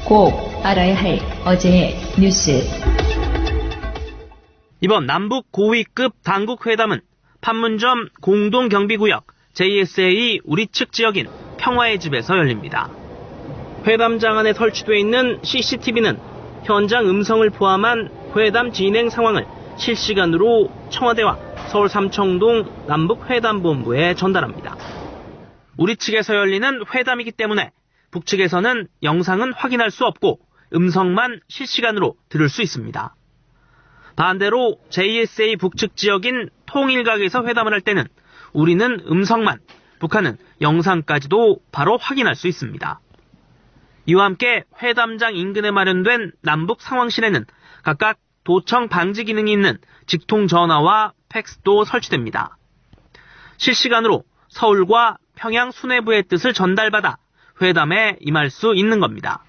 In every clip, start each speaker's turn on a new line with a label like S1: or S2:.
S1: 꼭 알아야 할 어제의 뉴스.
S2: 이번 남북 고위급 당국 회담은 판문점 공동경비구역 JSA 우리 측 지역인 평화의 집에서 열립니다. 회담장 안에 설치되어 있는 CCTV는 현장 음성을 포함한 회담 진행 상황을 실시간으로 청와대와 서울 삼청동 남북회담본부에 전달합니다. 우리 측에서 열리는 회담이기 때문에 북측에서는 영상은 확인할 수 없고 음성만 실시간으로 들을 수 있습니다. 반대로 JSA 북측 지역인 통일각에서 회담을 할 때는 우리는 음성만, 북한은 영상까지도 바로 확인할 수 있습니다. 이와 함께 회담장 인근에 마련된 남북 상황실에는 각각 도청 방지 기능이 있는 직통 전화와 팩스도 설치됩니다. 실시간으로 서울과 평양 수뇌부의 뜻을 전달받아 회담에 임할 수 있는 겁니다.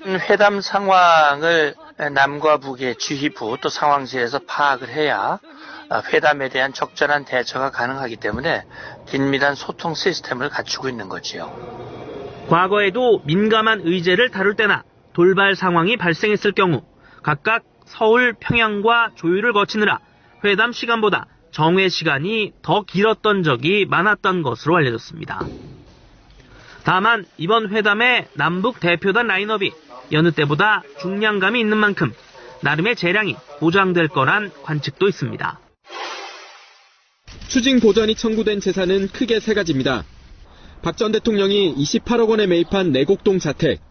S3: 회담 상황을 남과 북의 지휘부 또 상황실에서 파악을 해야 회담에 대한 적절한 대처가 가능하기 때문에 긴밀한 소통 시스템을 갖추고 있는 거지요.
S2: 과거에도 민감한 의제를 다룰 때나 돌발 상황이 발생했을 경우 각각 서울, 평양과 조율을 거치느라 회담 시간보다 정회 시간이 더 길었던 적이 많았던 것으로 알려졌습니다. 다만 이번 회담의 남북 대표단 라인업이 여느 때보다 중량감이 있는 만큼 나름의 재량이 보장될 거란 관측도 있습니다.
S4: 추징 보전이 청구된 재산은 크게 세 가지입니다. 박 전 대통령이 28억 원에 매입한 내곡동 자택,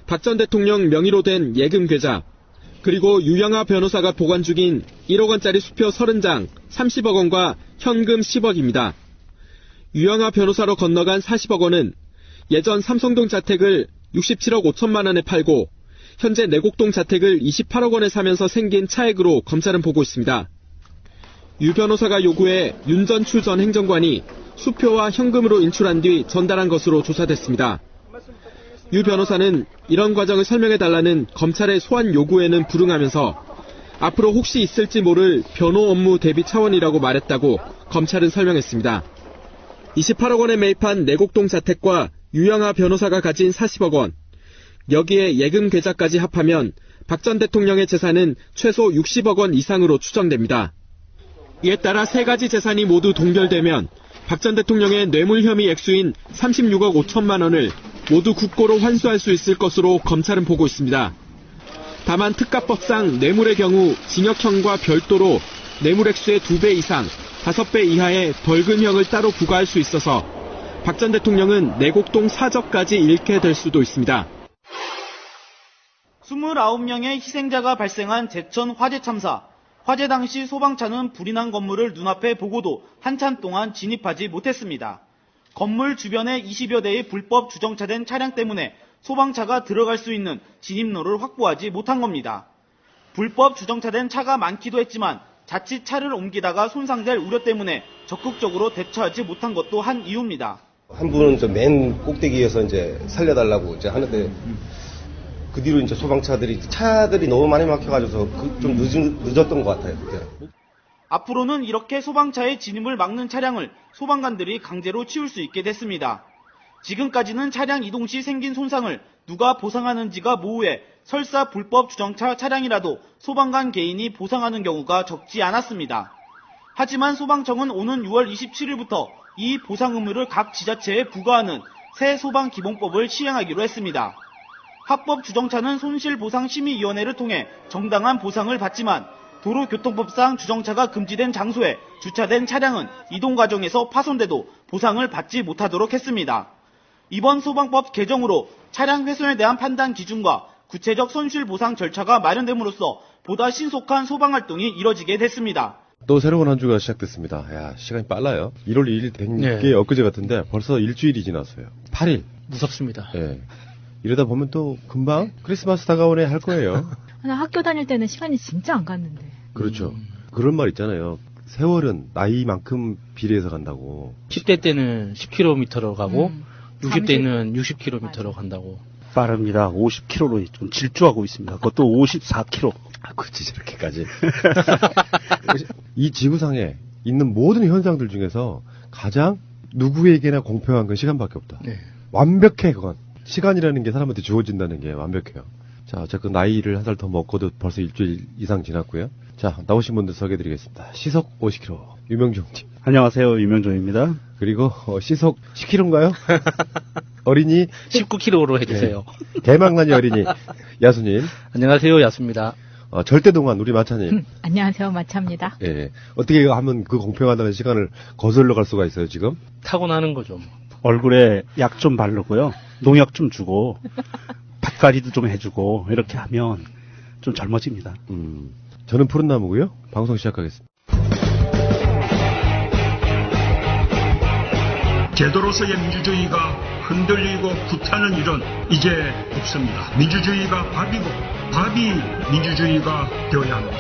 S4: 박 전 대통령 명의로 된 예금 계좌, 그리고 유영하 변호사가 보관 중인 1억 원짜리 수표 30장 30억 원과 현금 10억입니다. 유영하 변호사로 건너간 40억 원은 예전 삼성동 자택을 67억 5천만 원에 팔고 현재 내곡동 자택을 28억 원에 사면서 생긴 차액으로 검찰은 보고 있습니다. 유 변호사가 요구해 윤전추 전 행정관이 수표와 현금으로 인출한 뒤 전달한 것으로 조사됐습니다. 유 변호사는 이런 과정을 설명해달라는 검찰의 소환 요구에는 불응하면서 앞으로 혹시 있을지 모를 변호 업무 대비 차원이라고 말했다고 검찰은 설명했습니다. 28억 원에 매입한 내곡동 자택과 유영하 변호사가 가진 40억 원, 여기에 예금 계좌까지 합하면 박 전 대통령의 재산은 최소 60억 원 이상으로 추정됩니다. 이에 따라 세 가지 재산이 모두 동결되면 박 전 대통령의 뇌물 혐의 액수인 36억 5천만 원을 모두 국고로 환수할 수 있을 것으로 검찰은 보고 있습니다. 다만 특가법상 뇌물의 경우 징역형과 별도로 뇌물 액수의 2배 이상, 5배 이하의 벌금형을 따로 부과할 수 있어서 박 전 대통령은 내곡동 사적까지 잃게 될 수도 있습니다.
S5: 29명의 희생자가 발생한 제천 화재 참사. 화재 당시 소방차는 불이 난 건물을 눈앞에 보고도 한참 동안 진입하지 못했습니다. 건물 주변에 20여 대의 불법 주정차된 차량 때문에 소방차가 들어갈 수 있는 진입로를 확보하지 못한 겁니다. 불법 주정차된 차가 많기도 했지만 자칫 차를 옮기다가 손상될 우려 때문에 적극적으로 대처하지 못한 것도 한 이유입니다.
S6: 한 분은 저 맨 꼭대기에서 이제 살려달라고 이제 하는데 그 뒤로 이제 차들이 너무 많이 막혀가지고 좀 늦었던 것 같아요. 그때는.
S5: 앞으로는 이렇게 소방차의 진입을 막는 차량을 소방관들이 강제로 치울 수 있게 됐습니다. 지금까지는 차량 이동 시 생긴 손상을 누가 보상하는지가 모호해 설사 불법 주정차 차량이라도 소방관 개인이 보상하는 경우가 적지 않았습니다. 하지만 소방청은 오는 6월 27일부터 이 보상 의무를 각 지자체에 부과하는 새 소방기본법을 시행하기로 했습니다. 합법 주정차는 손실보상심의위원회를 통해 정당한 보상을 받지만 도로교통법상 주정차가 금지된 장소에 주차된 차량은 이동 과정에서 파손돼도 보상을 받지 못하도록 했습니다. 이번 소방법 개정으로 차량 훼손에 대한 판단 기준과 구체적 손실보상 절차가 마련됨으로써 보다 신속한 소방활동이 이뤄지게 됐습니다.
S7: 또 새로운 한 주가 시작됐습니다. 야, 시간이 빨라요. 1월 2일 된 게 엊그제 같은데 벌써 일주일이 지났어요. 8일.
S8: 무섭습니다.
S7: 예. 이러다 보면 또 금방 크리스마스 다가오네 할 거예요.
S9: 나 학교 다닐 때는 시간이 진짜 안 갔는데.
S7: 그렇죠. 그런 말 있잖아요. 세월은 나이만큼 비례해서 간다고.
S8: 10대 때는 10km로 가고 60대는 60km로 간다고.
S10: 빠릅니다. 50km로 좀 질주하고 있습니다. 그것도 54km.
S7: 아, 그렇지, 저렇게까지. 이 지구상에 있는 모든 현상들 중에서 가장 누구에게나 공평한 건 시간밖에 없다.
S8: 네.
S7: 완벽해, 그건. 시간이라는 게 사람한테 주어진다는 게 완벽해요. 자, 어쨌든 나이를 한 살 더 먹고도 벌써 일주일 이상 지났고요. 자, 나오신 분들 소개해드리겠습니다. 시속 50km 유명종님.
S10: 안녕하세요, 유명종입니다.
S7: 그리고 시속 10km인가요? 어린이
S8: 19km로 해주세요.
S7: 네. 대망나니 어린이 야수님.
S8: 안녕하세요, 야수입니다.
S7: 절대동안 우리 마차님.
S9: 안녕하세요, 마차입니다.
S7: 예. 어떻게 하면 그 공평하다는 시간을 거슬러 갈 수가 있어요, 지금?
S8: 타고나는 거죠.
S10: 얼굴에 약 좀 바르고요. 농약 좀 주고, 밭갈이도 좀 해주고, 이렇게 하면 좀 젊어집니다.
S7: 저는 푸른나무고요. 방송 시작하겠습니다.
S11: 제도로서의 민주주의가 흔들리고 구타는 일은 이제 없습니다. 민주주의가 밥이고 밥이 민주주의가 되어야 합니다.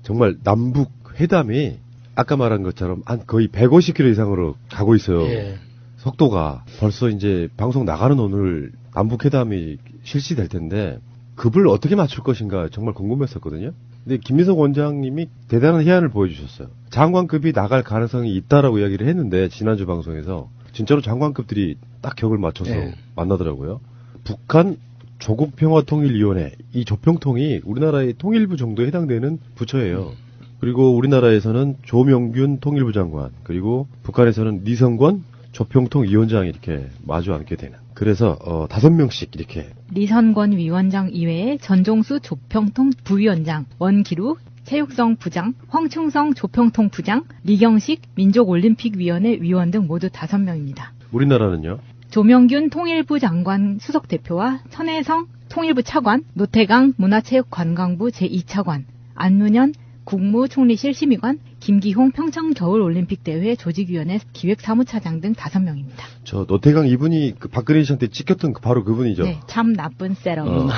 S7: 정말 남북 회담이 아까 말한 것처럼 한 거의 150km 이상으로 가고 있어요.
S8: 예.
S7: 속도가 벌써 이제 방송 나가는 오늘 남북 회담이 실시될 텐데 급을 어떻게 맞출 것인가 정말 궁금했었거든요. 근데 김민석 원장님이 대단한 해안을 보여주셨어요. 장관급이 나갈 가능성이 있다라고 이야기를 했는데 지난주 방송에서 진짜로 장관급들이 딱 격을 맞춰서 만나더라고요. 북한 조국평화통일위원회 이 조평통이 우리나라의 통일부 정도에 해당되는 부처예요. 그리고 우리나라에서는 조명균 통일부 장관 그리고 북한에서는 리성권 조평통위원장이 이렇게 마주 앉게 되는. 그래서 5명씩 이렇게
S9: 리선권 위원장 이외에 전종수 조평통 부위원장, 원기루 체육성 부장, 황충성 조평통 부장, 리경식 민족올림픽위원회 위원 등 모두 5명입니다.
S7: 우리나라는요?
S9: 조명균 통일부 장관 수석대표와 천혜성 통일부 차관, 노태강 문화체육관광부 제2차관, 안문현 국무총리실 심의관, 김기홍 평창겨울올림픽대회 조직위원회 기획사무차장 등 5명입니다.
S7: 저 노태강 이분이 그 박근혜 씨한테 찍혔던 바로 그분이죠?
S9: 네, 참 나쁜 세러입니다.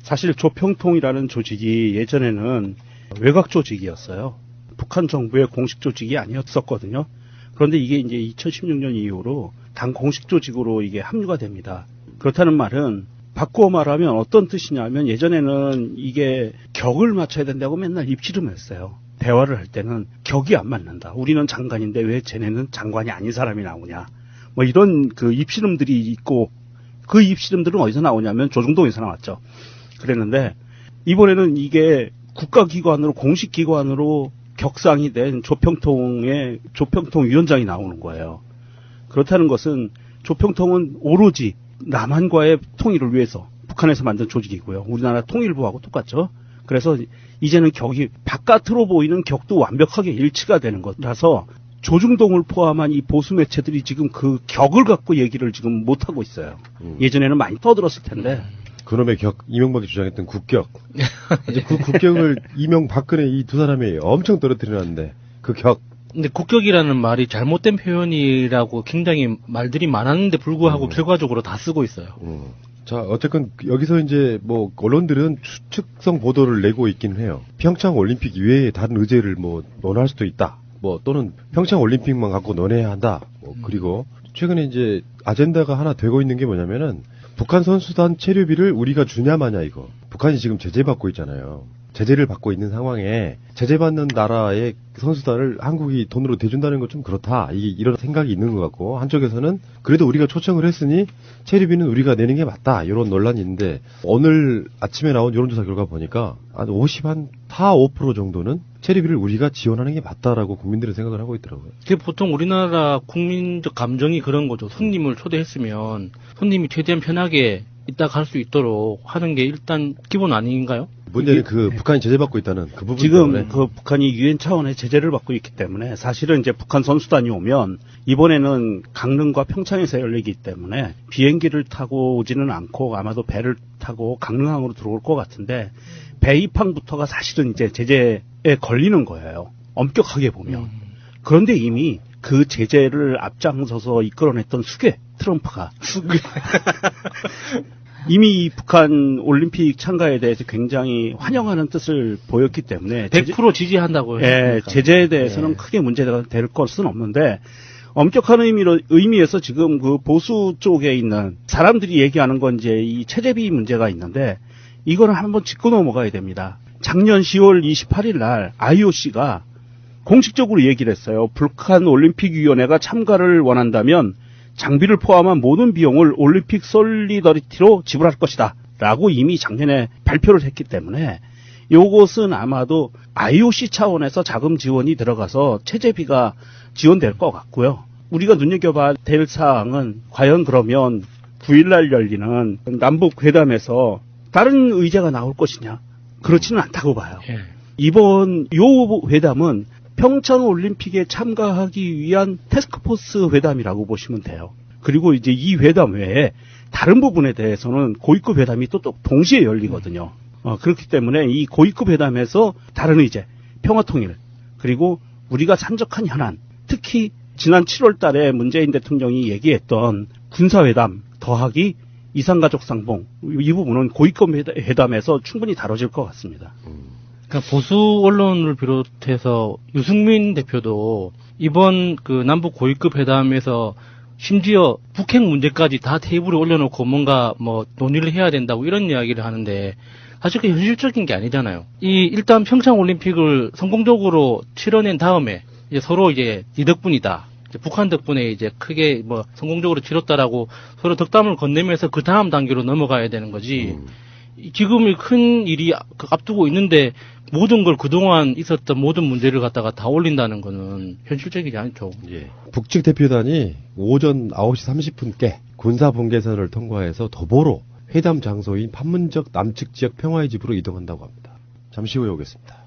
S10: 사실 조평통이라는 조직이 예전에는 외곽 조직이었어요. 북한 정부의 공식 조직이 아니었었거든요. 그런데 이게 이제 2016년 이후로 당 공식 조직으로 이게 합류가 됩니다. 그렇다는 말은 바꾸어 말하면 어떤 뜻이냐면 예전에는 이게 격을 맞춰야 된다고 맨날 입씨름했어요. 대화를 할 때는 격이 안 맞는다. 우리는 장관인데 왜 쟤네는 장관이 아닌 사람이 나오냐. 뭐 이런 그 입씨름들이 있고 그 입씨름들은 어디서 나오냐면 조중동에서 나왔죠. 그랬는데 이번에는 이게 국가기관으로 공식 기관으로 격상이 된 조평통의 조평통 위원장이 나오는 거예요. 그렇다는 것은 조평통은 오로지 남한과의 통일을 위해서 북한에서 만든 조직이고요. 우리나라 통일부하고 똑같죠. 그래서 이제는 격이 바깥으로 보이는 격도 완벽하게 일치가 되는 것이라서 조중동을 포함한 이 보수 매체들이 지금 그 격을 갖고 얘기를 지금 못하고 있어요. 예전에는 많이 떠들었을 텐데.
S7: 그놈의 격, 이명박이 주장했던 국격. 이제 그 국격을 이명박근혜 이 두 사람이 엄청 떨어뜨려놨는데 그 격.
S8: 근데 국격이라는 말이 잘못된 표현이라고 굉장히 말들이 많았는데 불구하고 결과적으로 다 쓰고 있어요.
S7: 자, 어쨌건 여기서 이제 뭐 언론들은 추측성 보도를 내고 있긴 해요. 평창 올림픽 이외에 다른 의제를 뭐 논할 수도 있다. 뭐 또는 평창 올림픽만 갖고 논해야 한다. 뭐 그리고 최근에 이제 아젠다가 하나 되고 있는 게 뭐냐면은 북한 선수단 체류비를 우리가 주냐 마냐 이거. 북한이 지금 제재받고 있잖아요. 제재를 받고 있는 상황에 제재받는 나라의 선수단을 한국이 돈으로 대준다는 건 좀 그렇다. 이런 생각이 있는 것 같고 한쪽에서는 그래도 우리가 초청을 했으니 체류비는 우리가 내는 게 맞다. 이런 논란이 있는데 오늘 아침에 나온 여론조사 결과 보니까 한 5% 정도는 체류비를 우리가 지원하는 게 맞다라고 국민들은 생각을 하고 있더라고요.
S8: 그게 보통 우리나라 국민적 감정이 그런 거죠. 손님을 초대했으면 손님이 최대한 편하게 이따 갈 수 있도록 하는 게 일단 기본 아닌가요?
S7: 문제는 그 북한이 제재받고 있다는 그 부분
S10: 지금
S7: 때문에.
S10: 그 북한이 유엔 차원의 제재를 받고 있기 때문에 사실은 이제 북한 선수단이 오면 이번에는 강릉과 평창에서 열리기 때문에 비행기를 타고 오지는 않고 아마도 배를 타고 강릉항으로 들어올 것 같은데 배 입항부터가 사실은 이제 제재에 걸리는 거예요. 엄격하게 보면. 그런데 이미 그 제재를 앞장서서 이끌어냈던 수괴 트럼프가 이미 북한 올림픽 참가에 대해서 굉장히 환영하는 뜻을 보였기 때문에
S8: 100% 지지한다고요.
S10: 예, 제재에 대해서는 크게 문제가 될 것은 없는데 엄격한 의미에서 지금 그 보수 쪽에 있는 사람들이 얘기하는 건 이제 이 체재비 문제가 있는데 이거는 한번 짚고 넘어가야 됩니다. 작년 10월 28일 날 IOC가 공식적으로 얘기를 했어요. 북한 올림픽위원회가 참가를 원한다면 장비를 포함한 모든 비용을 올림픽 솔리더리티로 지불할 것이다 라고 이미 작년에 발표를 했기 때문에 이것은 아마도 IOC 차원에서 자금 지원이 들어가서 체재비가 지원될 것 같고요. 우리가 눈여겨봐야 될 사항은 과연 그러면 9일날 열리는 남북회담에서 다른 의제가 나올 것이냐? 그렇지는 않다고 봐요.
S8: 예.
S10: 이번 요 회담은 평창 올림픽에 참가하기 위한 태스크포스 회담이라고 보시면 돼요. 그리고 이제 이 회담 외에 다른 부분에 대해서는 고위급 회담이 또 동시에 열리거든요. 그렇기 때문에 이 고위급 회담에서 다른 의제, 평화통일, 그리고 우리가 산적한 현안, 특히 지난 7월 달에 문재인 대통령이 얘기했던 군사회담 더하기 이산가족상봉, 이 부분은 고위급 회담에서 충분히 다뤄질 것 같습니다.
S8: 그러니까 보수 언론을 비롯해서 유승민 대표도 이번 그 남북 고위급 회담에서 심지어 북핵 문제까지 다 테이블에 올려놓고 뭔가 뭐 논의를 해야 된다고 이런 이야기를 하는데 사실 그 현실적인 게 아니잖아요. 일단 평창 올림픽을 성공적으로 치러낸 다음에 이제 서로 이제 네 덕분이다. 이제 북한 덕분에 이제 크게 뭐 성공적으로 치렀다라고 서로 덕담을 건네면서 그 다음 단계로 넘어가야 되는 거지. 지금 큰 일이 앞두고 있는데 모든 걸 그동안 있었던 모든 문제를 갖다가 다 올린다는 거는 현실적이지 않죠.
S7: 예. 북측 대표단이 오전 9시 30분께 군사분계선을 통과해서 도보로 회담 장소인 판문적 남측 지역 평화의 집으로 이동한다고 합니다. 잠시 후에 오겠습니다.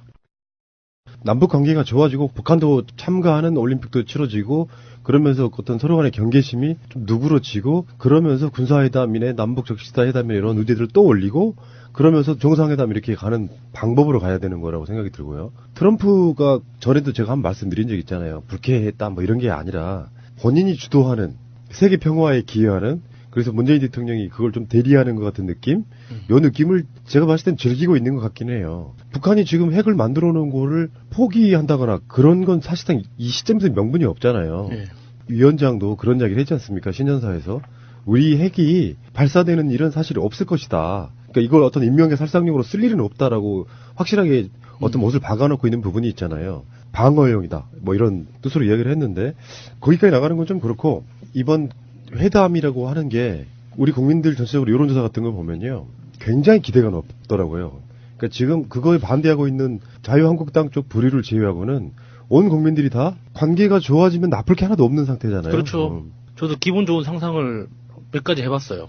S7: 남북 관계가 좋아지고 북한도 참가하는 올림픽도 치러지고 그러면서 어떤 서로 간의 경계심이 좀 누그러지고 그러면서 군사회담이네 남북 적시다회담이네 이런 의제들을 또 올리고 그러면서 정상회담 이렇게 가는 방법으로 가야 되는 거라고 생각이 들고요. 트럼프가 전에도 제가 한 말씀드린 적 있잖아요. 불쾌했다 뭐 이런 게 아니라 본인이 주도하는 세계 평화에 기여하는 그래서 문재인 대통령이 그걸 좀 대리하는 것 같은 느낌? 요 느낌을 제가 봤을 땐 즐기고 있는 것 같긴 해요. 북한이 지금 핵을 만들어 놓은 거를 포기한다거나 그런 건 사실상 이 시점에서 명분이 없잖아요.
S8: 네.
S7: 위원장도 그런 이야기를 했지 않습니까? 신년사에서. 우리 핵이 발사되는 일은 사실 없을 것이다. 그러니까 이걸 어떤 인명의 살상용으로 쓸 일은 없다라고 확실하게 어떤 못을 박아놓고 있는 부분이 있잖아요. 방어용이다. 뭐 이런 뜻으로 이야기를 했는데 거기까지 나가는 건 좀 그렇고 이번 회담이라고 하는 게 우리 국민들 전체적으로 여론조사 같은 걸 보면요. 굉장히 기대가 높더라고요. 그러니까 지금 그거에 반대하고 있는 자유한국당 쪽 부류를 제외하고는 온 국민들이 다 관계가 좋아지면 나쁠 게 하나도 없는 상태잖아요.
S8: 그렇죠. 저도 기분 좋은 상상을 몇 가지 해봤어요.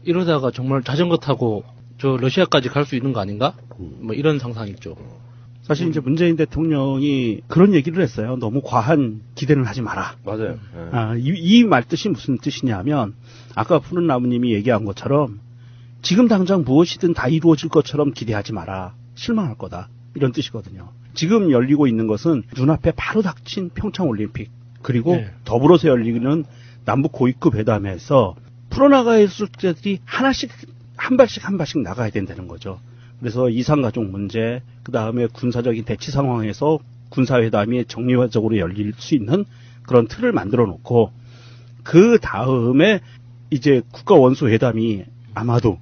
S8: 이러다가 정말 자전거 타고 저 러시아까지 갈 수 있는 거 아닌가? 뭐 이런 상상 있죠.
S10: 사실 이제 문재인 대통령이 그런 얘기를 했어요. 너무 과한 기대는 하지 마라.
S7: 맞아요. 네.
S10: 이 말뜻이 무슨 뜻이냐면 아까 푸른 나무님이 얘기한 것처럼 지금 당장 무엇이든 다 이루어질 것처럼 기대하지 마라. 실망할 거다. 이런 뜻이거든요. 지금 열리고 있는 것은 눈앞에 바로 닥친 평창올림픽 그리고
S8: 네.
S10: 더불어서 열리는 남북 고위급 회담에서 풀어나가야 할 숙제들이 하나씩 한 발씩 나가야 된다는 거죠. 그래서 이산가족 문제, 그 다음에 군사적인 대치 상황에서 군사회담이 정리적으로 열릴 수 있는 그런 틀을 만들어 놓고, 그 다음에 이제 국가원수회담이 아마도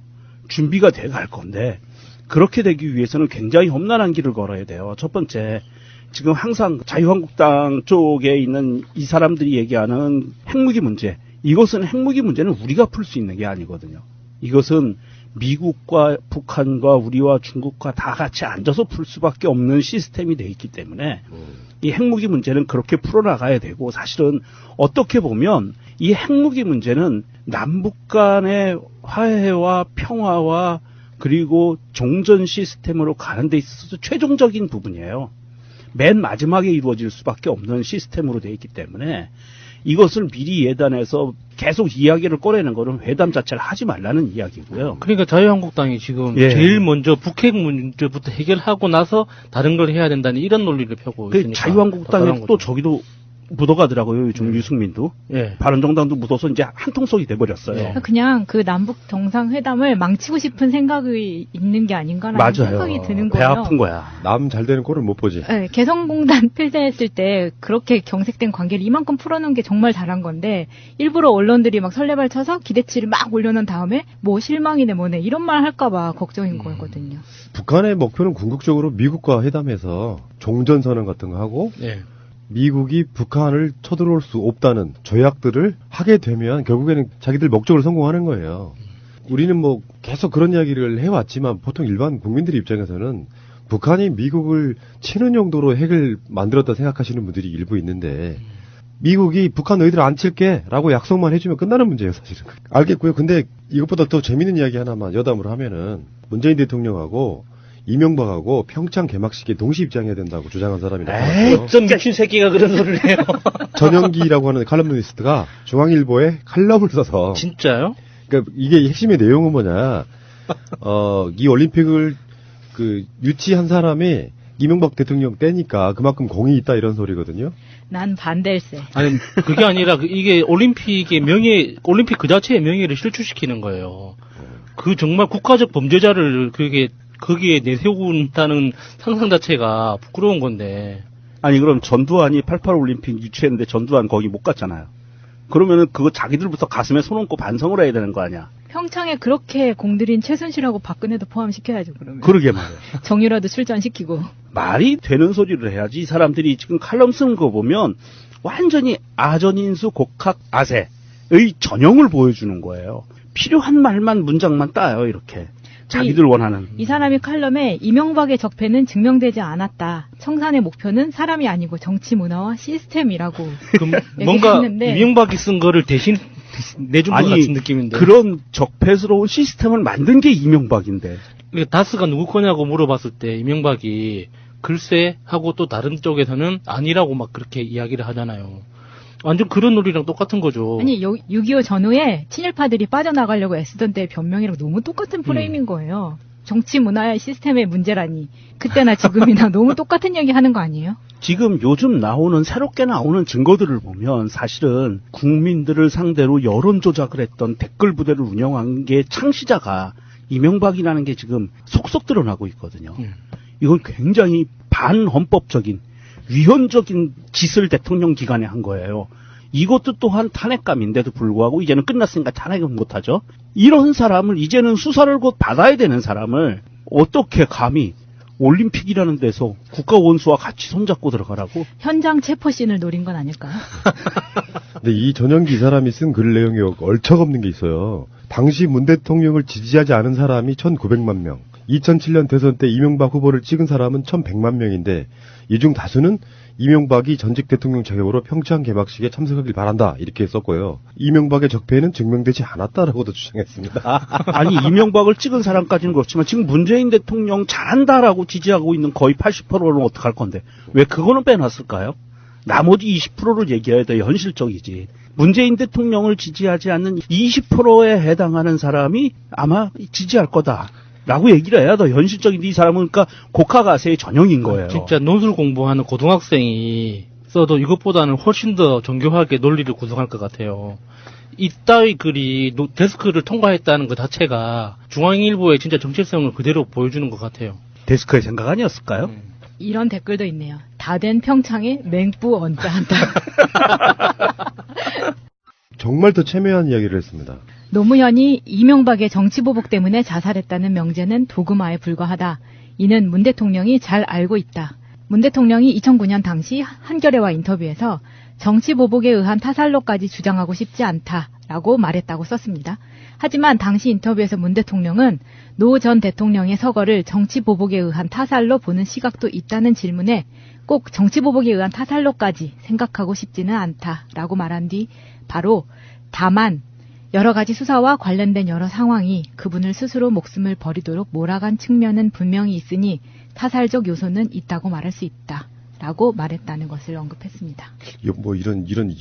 S10: 준비가 돼 갈 건데, 그렇게 되기 위해서는 굉장히 험난한 길을 걸어야 돼요. 첫 번째, 지금 항상 자유한국당 쪽에 있는 이 사람들이 얘기하는 핵무기 문제, 이것은 핵무기 문제는 우리가 풀 수 있는 게 아니거든요. 이것은 미국과 북한과 우리와 중국과 다 같이 앉아서 풀 수밖에 없는 시스템이 돼 있기 때문에 이 핵무기 문제는 그렇게 풀어나가야 되고, 사실은 어떻게 보면 이 핵무기 문제는 남북 간의 화해와 평화와 그리고 종전 시스템으로 가는 데 있어서 최종적인 부분이에요. 맨 마지막에 이루어질 수밖에 없는 시스템으로 돼 있기 때문에 이것을 미리 예단해서 계속 이야기를 꺼내는 거는 회담 자체를 하지 말라는 이야기고요.
S8: 그러니까 자유한국당이 지금 제일 먼저 북핵 문제부터 해결하고 나서 다른 걸 해야 된다는 이런 논리를 펴고 있으니까.
S10: 자유한국당이 또 저기도 묻어가더라고요. 요즘 유승민도.
S8: 예.
S10: 바른정당도 묻어서 이제 한통속이 돼버렸어요.
S9: 그냥 그 남북 정상회담을 망치고 싶은 생각이 있는 게 아닌가라는
S10: 맞아요.
S9: 생각이 드는
S10: 배
S9: 거예요.
S10: 아픈 거야.
S7: 남 잘 되는 꼴을 못 보지.
S9: 네, 개성공단 폐쇄했을 때 그렇게 경색된 관계를 이만큼 풀어놓은 게 정말 잘한 건데 일부러 언론들이 막 설레발 쳐서 기대치를 막 올려놓은 다음에 뭐 실망이네 뭐네 이런 말 할까봐 걱정인 거거든요.
S7: 북한의 목표는 궁극적으로 미국과 회담해서 종전선언 같은 거 하고
S8: 예.
S7: 미국이 북한을 쳐들어올 수 없다는 조약들을 하게 되면 결국에는 자기들 목적을 성공하는 거예요. 우리는 뭐 계속 그런 이야기를 해왔지만 보통 일반 국민들 입장에서는 북한이 미국을 치는 용도로 핵을 만들었다 생각하시는 분들이 일부 있는데 미국이 북한 너희들 안 칠게 라고 약속만 해주면 끝나는 문제예요 사실은. 알겠고요. 근데 이것보다 더 재밌는 이야기 하나만 여담으로 하면은 문재인 대통령하고 이명박하고 평창 개막식에 동시 입장해야 된다고 주장한 사람이라고.
S8: 에이, 좀 미친 새끼가 그런 소리를 해요.
S7: 전영기라고 하는 칼럼니스트가 중앙일보에 칼럼을 써서.
S8: 진짜요?
S7: 그러니까 이게 핵심의 내용은 뭐냐. 이 올림픽을 유치한 사람이 이명박 대통령 때니까 그만큼 공이 있다 이런 소리거든요.
S9: 난 반댈세.
S8: 아니, 그게 아니라 이게 올림픽의 올림픽 그 자체의 명예를 실추시키는 거예요. 그 정말 국가적 범죄자를 거기에 내세운다는 상상 자체가 부끄러운 건데.
S10: 아니 그럼 전두환이 88 올림픽 유치했는데 전두환 거기 못 갔잖아요. 그러면은 그거 자기들부터 가슴에 손 얹고 반성을 해야 되는 거 아니야?
S9: 평창에 그렇게 공들인 최순실하고 박근혜도 포함시켜야죠 그러면.
S10: 그러게 말이야.
S9: 정유라도 출전시키고.
S10: 말이 되는 소리를 해야지. 이 사람들이 지금 칼럼 쓰는 거 보면 완전히 아전인수 곡학 아세의 전형을 보여주는 거예요. 필요한 말만 문장만 따요 이렇게. 자기들 원하는.
S9: 이 사람이 칼럼에 이명박의 적폐는 증명되지 않았다. 청산의 목표는 사람이 아니고 정치 문화와 시스템이라고.
S8: 뭔가 이명박이 쓴 거를 대신 내준 것 같은 느낌인데.
S10: 그런 적폐스러운 시스템을 만든 게 이명박인데.
S8: 다스가 누구 거냐고 물어봤을 때 이명박이 글쎄 하고 또 다른 쪽에서는 아니라고 막 그렇게 이야기를 하잖아요. 완전 그런 논리랑 똑같은 거죠.
S9: 아니 6.25 전후에 친일파들이 빠져나가려고 애쓰던 때의 변명이랑 너무 똑같은 프레임인 거예요. 정치 문화의 시스템의 문제라니. 그때나 지금이나 너무 똑같은 얘기 하는 거 아니에요?
S10: 지금 요즘 새롭게 나오는 증거들을 보면 사실은 국민들을 상대로 여론 조작을 했던 댓글 부대를 운영한 게 창시자가 이명박이라는 게 지금 속속 드러나고 있거든요. 이건 굉장히 반헌법적인 위헌적인 짓을 대통령 기간에 한 거예요. 이것도 또한 탄핵감인데도 불구하고 이제는 끝났으니까 탄핵은 못하죠. 이런 사람을 이제는 수사를 곧 받아야 되는 사람을 어떻게 감히 올림픽이라는 데서 국가 원수와 같이 손잡고 들어가라고?
S9: 현장 체포씬을 노린 건 아닐까요?
S7: 근데 이 전영기 사람이 쓴 글 내용이 얼척없는 게 있어요. 당시 문 대통령을 지지하지 않은 사람이 1,900만 명. 2007년 대선 때 이명박 후보를 찍은 사람은 1,100만 명인데 이 중 다수는 이명박이 전직 대통령 자격으로 평창 개막식에 참석하길 바란다 이렇게 썼고요. 이명박의 적폐는 증명되지 않았다라고도 주장했습니다.
S10: 아니 이명박을 찍은 사람까지는 그렇지만 지금 문재인 대통령 잘한다라고 지지하고 있는 거의 80%는 어떡할 건데 왜 그거는 빼놨을까요? 나머지 20%를 얘기해야 돼. 현실적이지. 문재인 대통령을 지지하지 않는 20%에 해당하는 사람이 아마 지지할 거다. 라고 얘기를 해야 더 현실적인데 이 사람은 그러니까 곡학아세의 전형인 거예요.
S8: 진짜 논술 공부하는 고등학생이 써도 이것보다는 훨씬 더 정교하게 논리를 구성할 것 같아요. 이따위 글이 데스크를 통과했다는 것 자체가 중앙일보의 진짜 정체성을 그대로 보여주는 것 같아요.
S10: 데스크의 생각 아니었을까요?
S9: 이런 댓글도 있네요. 다 된 평창에 맹뿌 언짢다.
S7: 정말 더 체매한 이야기를 했습니다.
S9: 노무현이 이명박의 정치보복 때문에 자살했다는 명제는 도그마에 불과하다. 이는 문 대통령이 잘 알고 있다. 문 대통령이 2009년 당시 한겨레와 인터뷰에서 정치보복에 의한 타살로까지 주장하고 싶지 않다라고 말했다고 썼습니다. 하지만 당시 인터뷰에서 문 대통령은 노 전 대통령의 서거를 정치보복에 의한 타살로 보는 시각도 있다는 질문에 꼭 정치보복에 의한 타살로까지 생각하고 싶지는 않다라고 말한 뒤 바로 다만 여러 가지 수사와 관련된 여러 상황이 그분을 스스로 목숨을 버리도록 몰아간 측면은 분명히 있으니 타살적 요소는 있다고 말할 수 있다. 라고 말했다는 것을 언급했습니다.
S7: 이런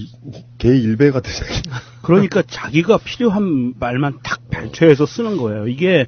S7: 개 일배 같은 얘기.
S10: 그러니까 자기가 필요한 말만 딱 발췌해서 쓰는 거예요. 이게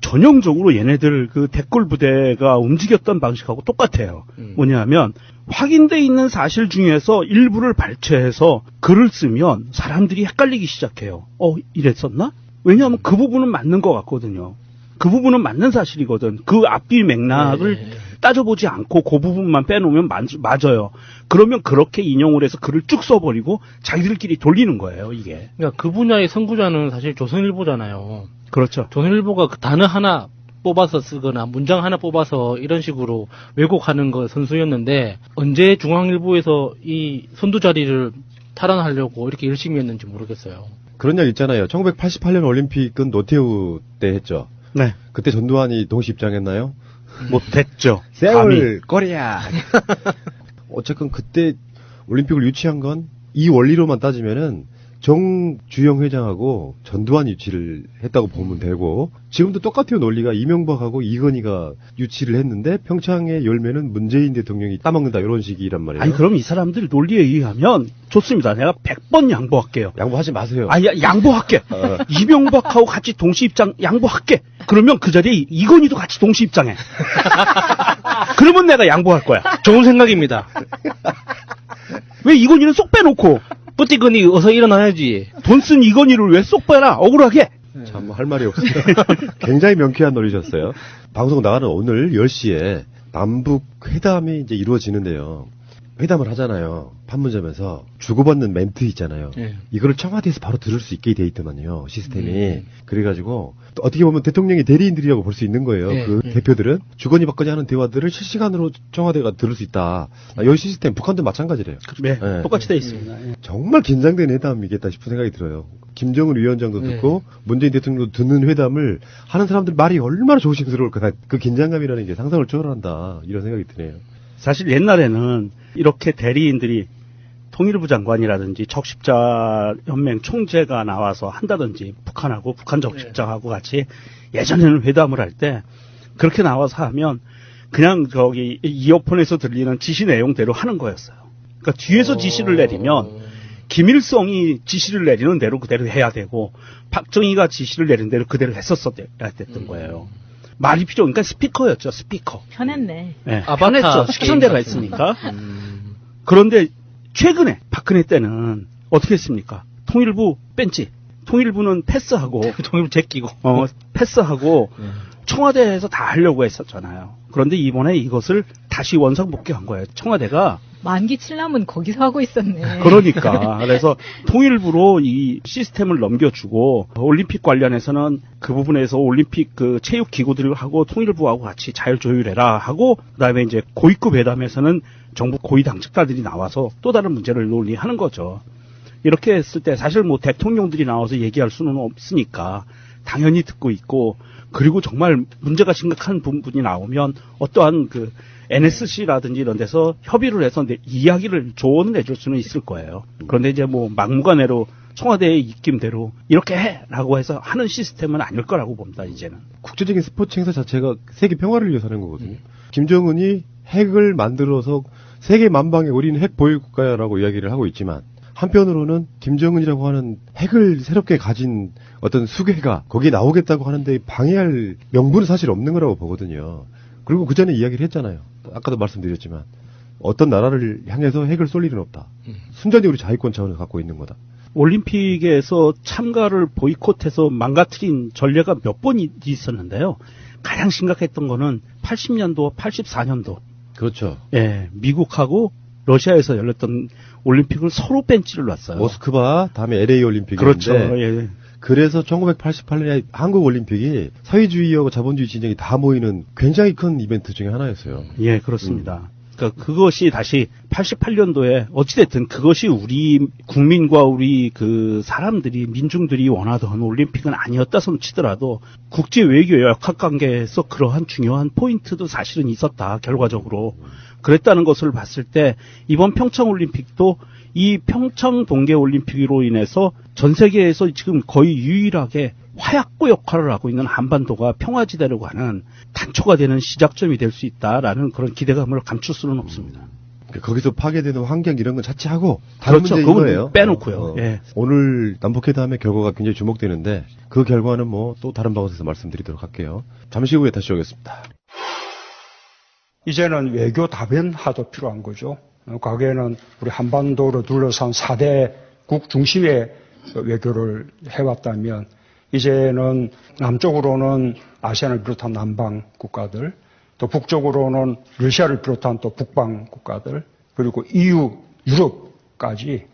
S10: 전형적으로 얘네들 그 댓글 부대가 움직였던 방식하고 똑같아요. 뭐냐면 확인돼 있는 사실 중에서 일부를 발췌해서 글을 쓰면 사람들이 헷갈리기 시작해요. 이랬었나? 왜냐하면 그 부분은 맞는 것 같거든요. 그 부분은 맞는 사실이거든. 그 앞뒤 맥락을 따져보지 않고 그 부분만 빼놓으면 맞아요. 그러면 그렇게 인용을 해서 글을 쭉 써버리고 자기들끼리 돌리는 거예요, 이게.
S8: 그러니까 그 분야의 선구자는 사실 조선일보잖아요.
S10: 그렇죠.
S8: 조선일보가 그 단어 하나 뽑아서 쓰거나 문장 하나 뽑아서 이런 식으로 왜곡하는 거 선수였는데 언제 중앙일보에서 이 선두 자리를 탈환하려고 이렇게 열심히 했는지 모르겠어요.
S7: 그런 이야기 있잖아요. 1988년 올림픽은 노태우 때 했죠.
S10: 네.
S7: 그때 전두환이 동시 입장했나요?
S10: 못했죠.
S7: 세월 꼬리야. 어쨌건 그때 올림픽을 유치한 건 이 원리로만 따지면은 정주영 회장하고 전두환 유치를 했다고 보면 되고, 지금도 똑같아요. 논리가. 이명박하고 이건희가 유치를 했는데 평창의 열매는 문재인 대통령이 따먹는다, 이런 식이란 말이에요.
S10: 아니, 그럼 이 사람들 논리에 의하면 좋습니다. 내가 100번 양보할게요.
S7: 양보하지 마세요.
S10: 양보할게. 이명박하고 같이 동시 입장 양보할게. 그러면 그 자리에 이건희도 같이 동시 입장해. 그러면 내가 양보할 거야.
S8: 좋은 생각입니다.
S10: 왜 이건희는 쏙 빼놓고
S8: 뿌띠건이 어서 일어나야지.
S10: 돈 쓴 이건희를 왜 쏙 빼라? 억울하게.
S7: 참 할 말이 없어요. 굉장히 명쾌한 논리셨어요. 방송 나가는 오늘 10시에 남북 회담이 이제 이루어지는데요. 회담을 하잖아요. 판문점에서 주고받는 멘트 있잖아요. 이거를 청와대에서 바로 들을 수 있게 돼 있더만요, 시스템이. 그래가지고 어떻게 보면 대통령이 대리인들이라고 볼 수 있는 거예요. 그 대표들은 주거니 받거니 하는 대화들을 실시간으로 청와대가 들을 수 있다. 이 시스템 북한도 마찬가지래요.
S10: 네, 똑같이 돼 있습니다.
S7: 정말 긴장된 회담이겠다 싶은 생각이 들어요. 김정은 위원장도 듣고 문재인 대통령도 듣는 회담을 하는 사람들 말이 얼마나 조심스러울까. 그 긴장감이라는 게 상상을 초월한다, 이런 생각이 드네요.
S10: 사실 옛날에는 이렇게 대리인들이 통일부 장관이라든지 적십자연맹 총재가 나와서 한다든지 북한하고 북한 적십자하고 같이 예전에는 회담을 할 때 그렇게 나와서 하면 그냥 저기 이어폰에서 들리는 지시 내용대로 하는 거였어요. 그러니까 뒤에서 지시를 내리면 김일성이 지시를 내리는 대로 그대로 해야 되고 박정희가 지시를 내리는 대로 그대로 했었어야 됐던 거예요. 말이 필요, 그러니까 스피커였죠, 스피커.
S9: 편했네.
S10: 네, 편했죠. 시키는 대로 했으니까. 그런데 최근에 박근혜 때는 어떻게 했습니까? 통일부 뺀지. 통일부는 패스하고
S8: 통일부 제끼고
S10: 패스하고 청와대에서 다 하려고 했었잖아요. 그런데 이번에 이것을 다시 원상복귀한 거예요. 청와대가
S9: 만기 칠남은 거기서 하고 있었네.
S10: 그러니까 그래서 통일부로 이 시스템을 넘겨주고 올림픽 관련해서는 그 부분에서 올림픽 그 체육 기구들하고 통일부하고 같이 잘 조율해라 하고, 그다음에 이제 고위급 회담에서는 정부 고위 당직자들이 나와서 또 다른 문제를 논의하는 거죠. 이렇게 했을 때 사실 뭐 대통령들이 나와서 얘기할 수는 없으니까 당연히 듣고 있고, 그리고 정말 문제가 심각한 부분이 나오면 어떠한 그 NSC라든지 이런 데서 협의를 해서 이야기를 조언을 해줄 수는 있을 거예요. 그런데 이제 뭐 막무가내로 청와대의 입김대로 이렇게 해라고 해서 하는 시스템은 아닐 거라고 봅니다, 이제는.
S7: 국제적인 스포츠 행사 자체가 세계 평화를 위해서 하는 거거든요. 김정은이 핵을 만들어서 세계 만방에 우리는 핵 보유 국가라고 이야기를 하고 있지만, 한편으로는 김정은이라고 하는 핵을 새롭게 가진 어떤 수괴가 거기에 나오겠다고 하는데 방해할 명분은 사실 없는 거라고 보거든요. 그리고 그 전에 이야기를 했잖아요. 아까도 말씀드렸지만 어떤 나라를 향해서 핵을 쏠 일은 없다. 순전히 우리 자위권 차원을 갖고 있는 거다.
S10: 올림픽에서 참가를 보이콧해서 망가뜨린 전례가 몇 번 있었는데요. 가장 심각했던 거는 80년도, 84년도.
S7: 그렇죠.
S10: 예, 미국하고 러시아에서 열렸던 올림픽을 서로 벤치를 놨어요.
S7: 모스크바, 다음에 LA 올림픽인데.
S10: 그렇죠. 예.
S7: 그래서 1988년에 한국 올림픽이 사회주의하고 자본주의 진영이 다 모이는 굉장히 큰 이벤트 중에 하나였어요.
S10: 예, 그렇습니다. 그러니까 그것이 다시 88년도에 어찌됐든 그것이 우리 국민과 우리 그 사람들이 민중들이 원하던 올림픽은 아니었다 손 치더라도 국제 외교 역학관계에서 그러한 중요한 포인트도 사실은 있었다, 결과적으로. 그랬다는 것을 봤을 때 이번 평창 올림픽도 이 평창 동계 올림픽으로 인해서 전 세계에서 지금 거의 유일하게 화약고 역할을 하고 있는 한반도가 평화지대로 가는 단초가 되는 시작점이 될 수 있다라는 그런 기대감을 감출 수는 없습니다.
S7: 거기서 파괴되는 환경 이런 건 차치하고 다른
S10: 그렇죠.
S7: 문제인
S10: 그건
S7: 거예요.
S10: 빼놓고요. 예.
S7: 오늘 남북회담의 결과가 굉장히 주목되는데 그 결과는 뭐 또 다른 방송에서 말씀드리도록 할게요. 잠시 후에 다시 오겠습니다.
S12: 이제는 외교 다변화도 필요한 거죠. 과거에는 우리 한반도로 둘러싼 4대국 중심의 외교를 해왔다면 이제는 남쪽으로는 아시아를 비롯한 남방 국가들, 또 북쪽으로는 러시아를 비롯한 또 북방 국가들, 그리고 EU, 유럽까지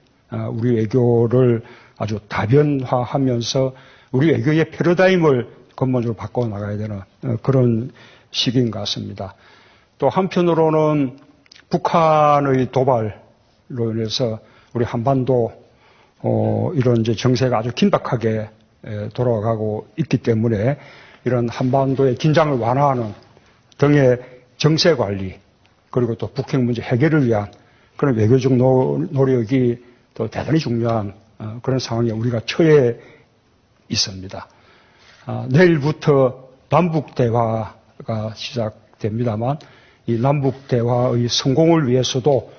S12: 우리 외교를 아주 다변화하면서 우리 외교의 패러다임을 근본적으로 바꿔나가야 되는 그런 시기인 것 같습니다. 또 한편으로는 북한의 도발로 인해서 우리 한반도 이런 이제 정세가 아주 긴박하게 돌아가고 있기 때문에 이런 한반도의 긴장을 완화하는 등의 정세 관리 그리고 또 북핵 문제 해결을 위한 그런 외교적 노력이 또 대단히 중요한 그런 상황에 우리가 처해 있습니다. 내일부터 남북 대화가 시작됩니다만 이 남북 대화의 성공을 위해서도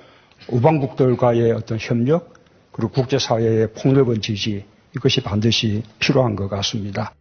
S12: 우방국들과의 어떤 협력 그리고 국제사회의 폭넓은 지지 이것이 반드시 필요한 것 같습니다.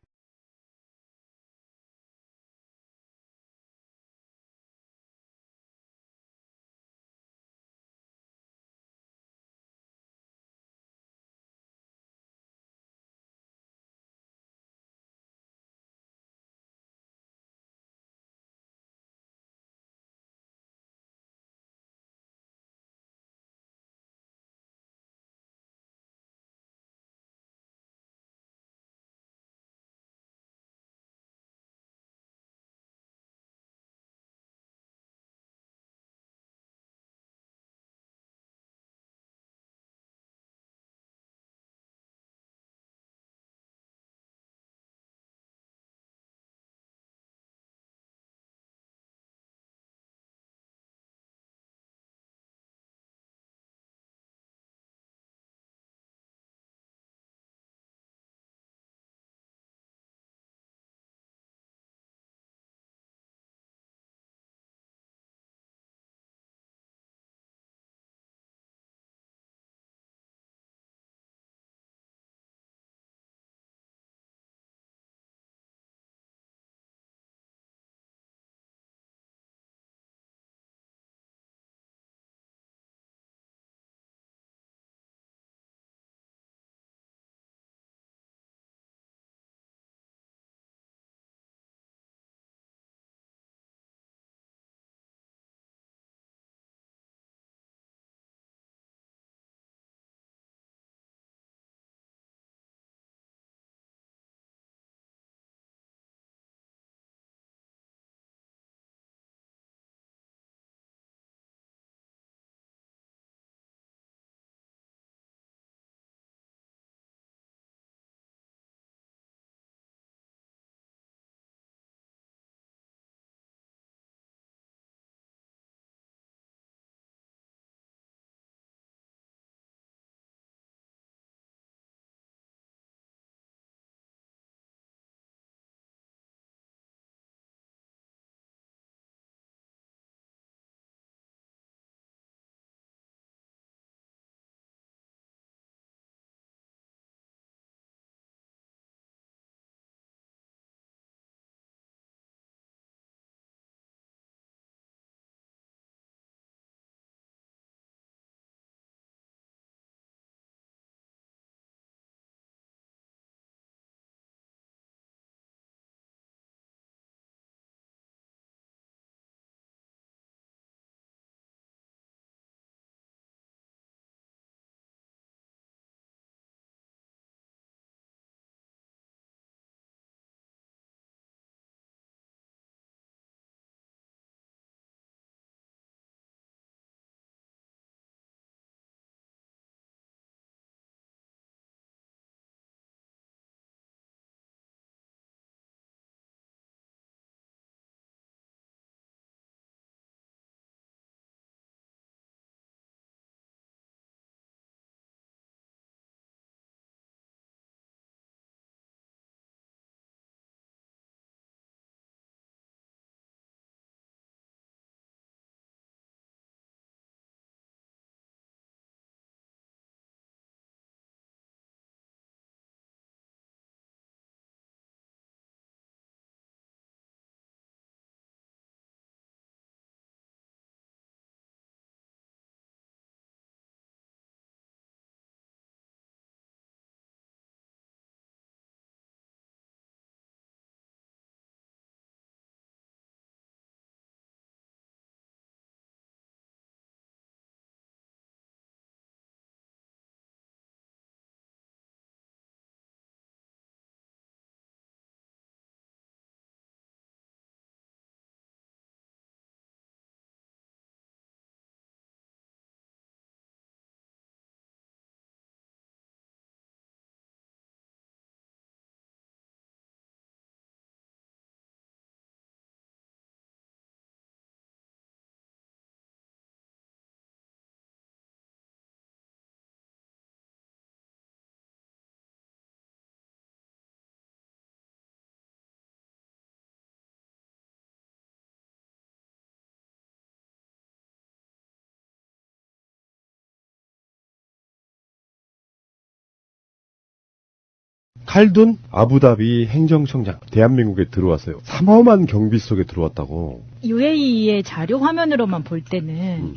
S7: 칼둔 아부다비 행정청장 대한민국에 들어왔어요. 삼엄한 경비 속에 들어왔다고.
S9: UAE의 자료 화면으로만 볼 때는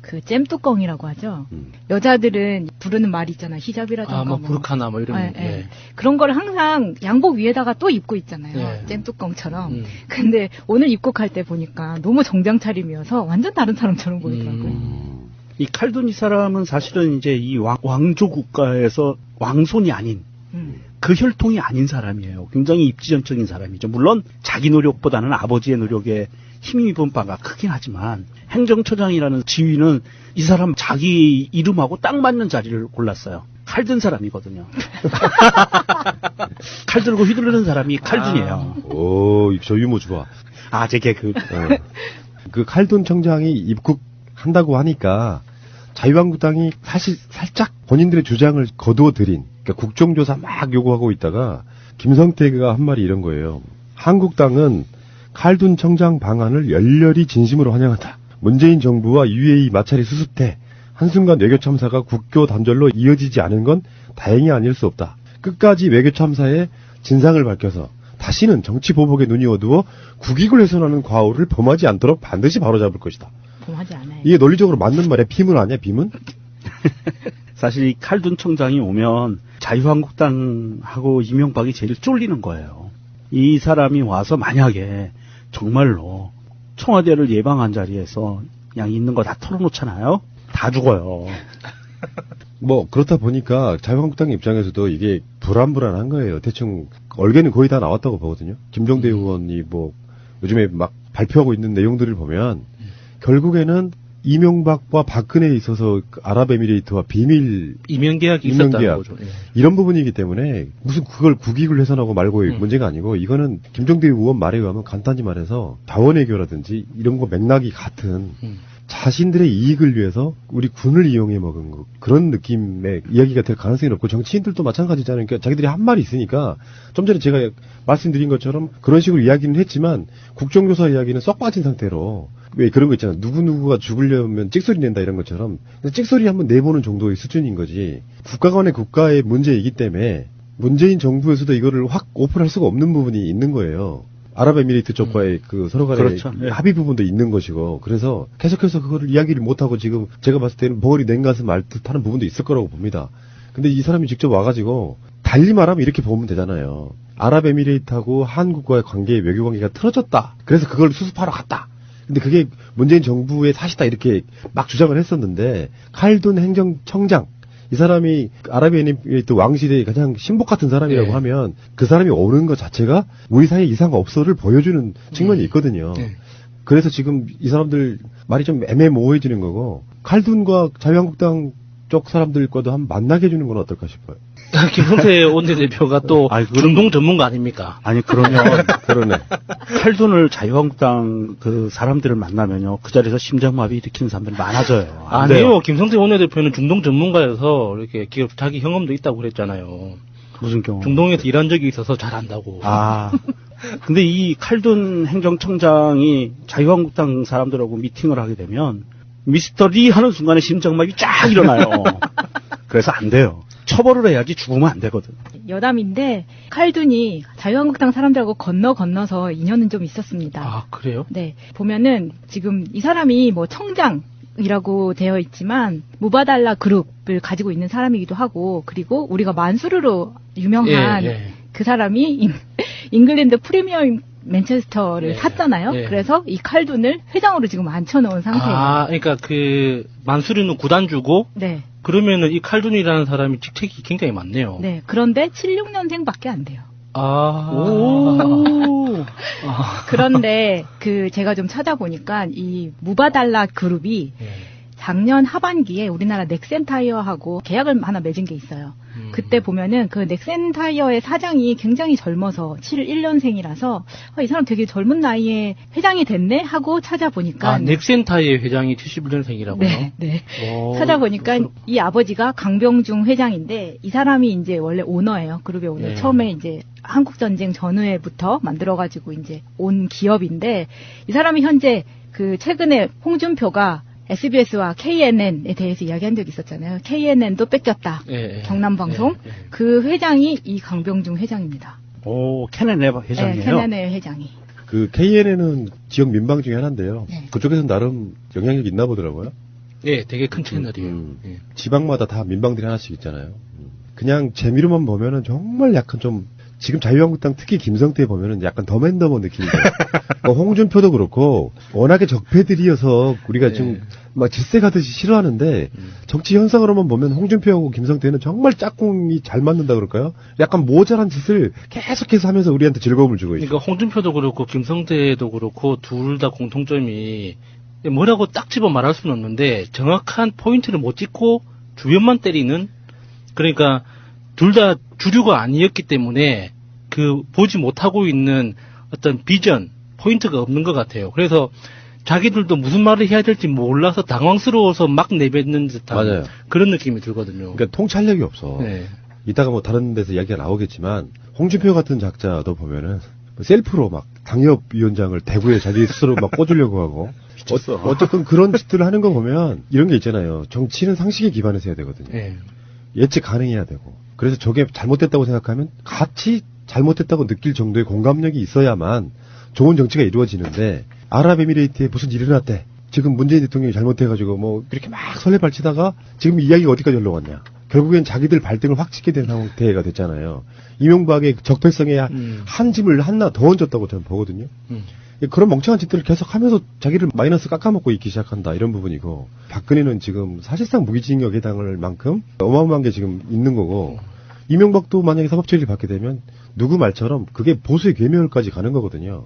S9: 그 잼뚜껑이라고 하죠. 여자들은 부르는 말이 있잖아요. 히잡이라든가
S8: 뭐 부르카나 뭐 이런.
S9: 예. 그런 거를 항상 양복 위에다가 또 입고 있잖아요. 잼뚜껑처럼. 근데 오늘 입국할 때 보니까 너무 정장 차림이어서 완전 다른 사람처럼 보이더라고요.
S10: 이 칼둔 이 사람은 사실은 이제 이 왕조 국가에서 왕손이 아닌 그 혈통이 아닌 사람이에요. 굉장히 입지전적인 사람이죠. 물론 자기 노력보다는 아버지의 노력에 힘입은 바가 크긴 하지만 행정처장이라는 지위는 이 사람 자기 이름하고 딱 맞는 자리를 골랐어요. 칼든 사람이거든요. 칼 들고 휘두르는 사람이 칼둔이에요.
S7: 오, 저 유머 좋아.
S10: 제 개그.
S7: 그 칼둔 청장이 입국한다고 하니까 자유한국당이 사실 살짝 본인들의 주장을 거두어들인, 그러니까 국정조사 막 요구하고 있다가 김성태가 한 말이 이런 거예요. 한국당은 칼둔 청장 방안을 열렬히 진심으로 환영한다. 문재인 정부와 UAE 마찰이 수습돼 한순간 외교 참사가 국교 단절로 이어지지 않은 건 다행이 아닐 수 없다. 끝까지 외교 참사의 진상을 밝혀서 다시는 정치 보복에 눈이 어두워 국익을 훼손하는 과오를 범하지 않도록 반드시 바로잡을 것이다.
S9: 범하지 않아요.
S7: 이게 논리적으로 맞는 말이야. 비문 아니야, 비문?
S10: 사실 이 칼둔 청장이 오면 자유한국당하고 이명박이 제일 쫄리는 거예요. 이 사람이 와서 만약에 정말로 청와대를 예방한 자리에서 그냥 있는 거 다 털어놓잖아요. 다 죽어요.
S7: 뭐 그렇다 보니까 자유한국당 입장에서도 이게 불안한 거예요. 대충 얼개는 거의 다 나왔다고 보거든요. 김종대 의원이 뭐 요즘에 막 발표하고 있는 내용들을 보면 결국에는 이명박과 박근혜에 있어서 아랍에미레이트와 비밀
S8: 이면계약이 있었다는 거죠.
S7: 이런 부분이기 때문에 무슨 그걸 국익을 훼손하고 말고의 문제가 아니고 이거는 김종대 의원 말에 의하면 간단히 말해서 자원외교라든지 이런 거 맥락이 같은 자신들의 이익을 위해서 우리 군을 이용해 먹은 거, 그런 느낌의 이야기가 될 가능성이 높고 정치인들도 마찬가지잖아요. 그러니까 자기들이 한 말이 있으니까 좀 전에 제가 말씀드린 것처럼 그런 식으로 이야기는 했지만 국정조사 이야기는 쏙 빠진 상태로 왜 그런 거 있잖아. 누구누구가 죽으려면 찍소리 낸다 이런 것처럼 찍소리 한번 내보는 정도의 수준인 거지. 국가 간의 국가의 문제이기 때문에 문재인 정부에서도 이거를 확 오픈할 수가 없는 부분이 있는 거예요. 아랍에미레이트 쪽과의 그 서로 간의
S10: 그렇죠.
S7: 합의 부분도 있는 것이고 그래서 계속해서 그거를 이야기를 못하고 지금 제가 봤을 때는 벙어리 냉가슴 앓듯 하는 부분도 있을 거라고 봅니다. 근데 이 사람이 직접 와가지고 달리 말하면 이렇게 보면 되잖아요. 아랍에미레이트하고 한국과의 관계, 외교관계가 틀어졌다. 그래서 그걸 수습하러 갔다. 근데 그게 문재인 정부의 탓이다 이렇게 막 주장을 했었는데 칼둔 행정청장 이 사람이 아랍에미레이트 왕실의 가장 신복 같은 사람이라고 하면 그 사람이 오는 것 자체가 우리 사이에 이상 없어를 보여주는 측면이 있거든요. 그래서 지금 이 사람들 말이 좀 애매모호해지는 거고 칼둔과 자유한국당 쪽 사람들과도 한번 만나게 해주는 건 어떨까 싶어요.
S8: 김성태 원내대표가 또 중동 전문가 아닙니까?
S10: 아니 그러면
S7: 그러네.
S10: 칼둔을 자유한국당 그 사람들을 만나면요 그 자리에서 심장마비 일으키는 사람들이 많아져요.
S8: 아니요, 김성태 원내대표는 중동 전문가여서 이렇게 기업 자기 경험도 있다고 그랬잖아요.
S10: 무슨 경험?
S8: 중동에서 일한 적이 있어서 잘 안다고.
S10: 근데 이 칼둔 행정청장이 자유한국당 사람들하고 미팅을 하게 되면 미스터 리 하는 순간에 심장마비 쫙 일어나요. 그래서 안 돼요. 처벌을 해야지 죽으면 안 되거든.
S9: 여담인데 칼둔이 자유한국당 사람들하고 건너서 인연은 좀 있었습니다.
S8: 아, 그래요?
S9: 네. 보면은 지금 이 사람이 뭐 청장이라고 되어 있지만 무바달라 그룹을 가지고 있는 사람이기도 하고 그리고 우리가 만수르로 유명한 그 사람이 잉글랜드 프리미엄 맨체스터를 샀잖아요. 그래서 이 칼둔을 회장으로 지금 앉혀놓은 상태예요.
S8: 아, 그러니까 그 만수르는 구단주고 그러면은 이 칼둔이라는 사람이 직책이 굉장히 많네요.
S9: 네. 그런데 76년생밖에 안 돼요. 그런데 그 제가 좀 찾아보니까 이 무바달라 그룹이 작년 하반기에 우리나라 넥센타이어하고 계약을 하나 맺은 게 있어요. 그때 보면은 그 넥센타이어의 사장이 굉장히 젊어서 71년생이라서 이 사람 되게 젊은 나이에 회장이 됐네 하고 찾아보니까
S8: 넥센타이어 회장이 71년생이라고요?
S9: 네. 찾아보니까 이 아버지가 강병중 회장인데 이 사람이 이제 원래 오너예요. 그룹의 오너. 처음에 이제 한국전쟁 전후에부터 만들어가지고 이제 온 기업인데 이 사람이 현재 그 최근에 홍준표가 SBS와 KNN에 대해서 이야기한 적이 있었잖아요. KNN도 뺏겼다. 경남방송. 그 회장이 이 강병중 회장입니다.
S10: 오, KNN 회장이에요?
S9: 네, KNN 회장이.
S7: 그 KNN은 지역 민방 중에 하나인데요. 그쪽에서는 나름 영향력이 있나 보더라고요.
S8: 예, 되게 큰 채널이에요. 예.
S7: 지방마다 다 민방들이 하나씩 있잖아요. 그냥 재미로만 보면은 정말 약간 좀 지금 자유한국당 특히 김성태 보면은 약간 더맨더머 느낌이 들어요. 홍준표도 그렇고 워낙에 적폐들이어서 우리가 좀 막 질색하듯이 싫어하는데 정치 현상으로만 보면 홍준표하고 김성태는 정말 짝꿍이 잘 맞는다 그럴까요? 약간 모자란 짓을 계속해서 하면서 우리한테 즐거움을 주고 있어요.
S8: 그러니까 홍준표도 그렇고 김성태도 그렇고 둘 다 공통점이 뭐라고 딱 집어 말할 수는 없는데 정확한 포인트를 못 찍고 주변만 때리는, 그러니까 둘 다 주류가 아니었기 때문에 그 보지 못하고 있는 어떤 비전, 포인트가 없는 것 같아요. 그래서 자기들도 무슨 말을 해야 될지 몰라서 당황스러워서 막 내뱉는 듯한
S7: 맞아요.
S8: 그런 느낌이 들거든요.
S7: 그러니까 통찰력이 없어.
S8: 네.
S7: 이따가 뭐 다른 데서 이야기가 나오겠지만 홍준표 같은 작자도 보면은 셀프로 막 당협위원장을 대구에 자기 스스로 막 꽂으려고 하고 어쨌든 그런 짓들을 하는 거 보면 이런 게 있잖아요. 정치는 상식에 기반해서 해야 되거든요.
S8: 네.
S7: 예측 가능해야 되고. 그래서 저게 잘못됐다고 생각하면 같이 잘못됐다고 느낄 정도의 공감력이 있어야만 좋은 정치가 이루어지는데, 아랍에미레이트에 무슨 일이 일어났대. 지금 문재인 대통령이 잘못해가지고 뭐 그렇게 막 설레발치다가 지금 이야기가 어디까지 흘러갔냐. 결국엔 자기들 발등을 확 찍게 된 상태가 됐잖아요. 이명박의 적폐성에 한 짐을 하나 더 얹었다고 저는 보거든요. 그런 멍청한 짓들을 계속 하면서 자기를 마이너스 깎아먹고 있기 시작한다. 이런 부분이고, 박근혜는 지금 사실상 무기징역에 해당할 만큼 어마어마한 게 지금 있는 거고, 이명박도 만약에 사법처리를 받게 되면 누구 말처럼 그게 보수의 괴멸까지 가는 거거든요.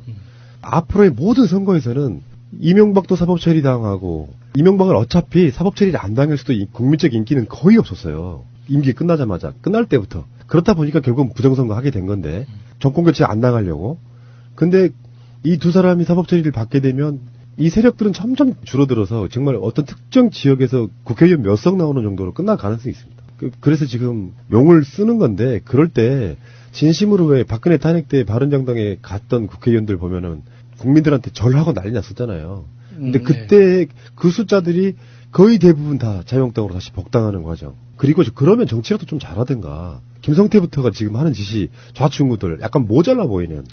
S7: 앞으로의 모든 선거에서는 이명박도 사법처리 당하고, 이명박은 어차피 사법처리를 안 당할 수도 국민적 인기는 거의 없었어요. 임기 끝나자마자, 끝날 때부터. 그렇다 보니까 결국은 부정선거 하게 된 건데, 정권교체 안 당하려고. 근데 이 두 사람이 사법처리를 받게 되면 이 세력들은 점점 줄어들어서 정말 어떤 특정 지역에서 국회의원 몇 석 나오는 정도로 끝날 가능성이 있습니다. 그래서 지금 용을 쓰는 건데, 그럴 때 진심으로 왜 박근혜 탄핵 때 바른정당에 갔던 국회의원들 보면은 국민들한테 절하고 난리 났었잖아요. 근데 그때 그 숫자들이 거의 대부분 다 자유한국당으로 다시 복당하는 과정. 그리고 그러면 정치라도 좀 잘하든가. 김성태부터가 지금 하는 짓이 좌충우돌 약간 모자라 보이는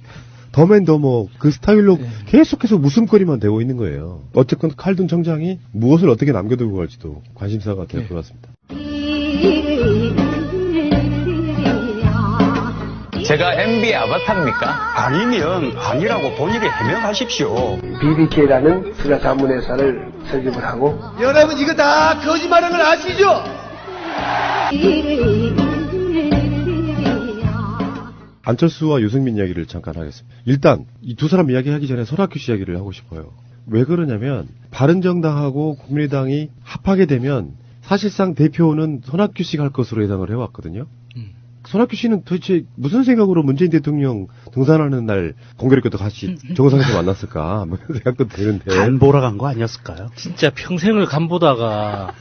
S7: 더맨더머 그 스타일로 계속해서 웃음거리만 되고 있는 거예요. 어쨌건 칼든 청장이 무엇을 어떻게 남겨두고 갈지도 관심사가 될 것 같습니다.
S13: 제가 MB 아바타입니까?
S14: 아니면 아니라고 본인이 해명하십시오.
S15: BBK라는 수자 자문회사를 설립을 하고.
S16: 여러분 이거 다 거짓말인 걸 아시죠?
S7: 안철수와 유승민 이야기를 잠깐 하겠습니다. 일단 이 두 사람 이야기하기 전에 손학규 씨 이야기를 하고 싶어요. 왜 그러냐면 바른정당하고 국민의당이 합하게 되면 사실상 대표는 손학규 씨가 할 것으로 예상을 해왔거든요. 손학규 씨는 도대체 무슨 생각으로 문재인 대통령 등산하는 날 공교롭게도 같이 정상에서 만났을까? 뭐 이런 생각도 드는데.
S10: 간 보러 간 거 아니었을까요?
S8: 진짜 평생을 간 보다가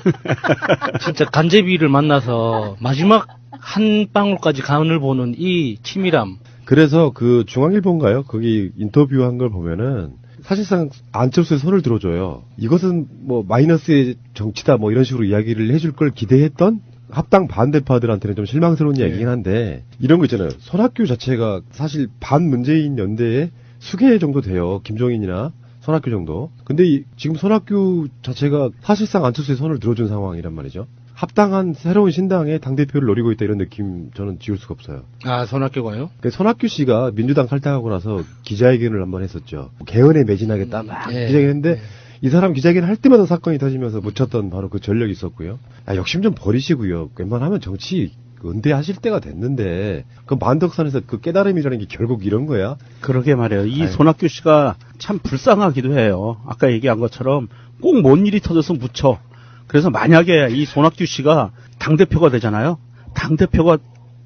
S8: 진짜 간제비를 만나서 마지막 한 방울까지 간을 보는 이 치밀함.
S7: 그래서 그 중앙일보인가요? 거기 인터뷰한 걸 보면은 사실상 안철수의 손을 들어줘요. 이것은 뭐 마이너스의 정치다 뭐 이런 식으로 이야기를 해줄 걸 기대했던 합당 반대파들한테는 좀 실망스러운 이야기긴 한데, 이런 거 있잖아요. 손학규 자체가 사실 반문재인 연대의 수계 정도 돼요. 김종인이나 손학규 정도. 근데 지금 손학규 자체가 사실상 안철수의 손을 들어준 상황이란 말이죠. 합당한 새로운 신당의 당대표를 노리고 있다, 이런 느낌 저는 지울 수가 없어요.
S8: 아, 손학규가요?
S7: 손학규 씨가 민주당 탈당하고 나서 기자회견을 한번 했었죠. 개헌에 매진하겠다 막 기자회견했는데 이 사람 기자회견 할 때마다 사건이 터지면서 묻혔던 바로 그 전력이 있었고요. 욕심 좀 버리시고요. 웬만하면 정치 은퇴하실 때가 됐는데, 그 만덕산에서 그 깨달음이라는 게 결국 이런 거야?
S10: 그러게 말이에요. 이 손학규 씨가 참 불쌍하기도 해요. 아까 얘기한 것처럼 꼭 뭔 일이 터져서 묻혀. 그래서 만약에 이 손학규 씨가 당대표가 되잖아요. 당대표가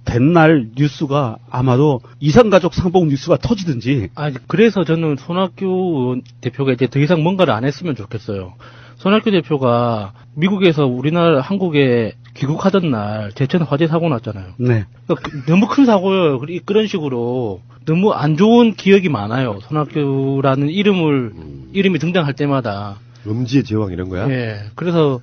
S10: 된 날 뉴스가 아마도 이산가족 상봉 뉴스가 터지든지.
S8: 그래서 저는 손학규 대표가 이제 더 이상 뭔가를 안 했으면 좋겠어요. 손학규 대표가 미국에서 우리나라 한국에 귀국하던 날 제천 화재 사고 났잖아요.
S10: 네.
S8: 그러니까 너무 큰 사고예요. 그런 식으로 너무 안 좋은 기억이 많아요. 손학규라는 이름이 등장할 때마다.
S7: 음지의 제왕 이런 거야?
S8: 예. 그래서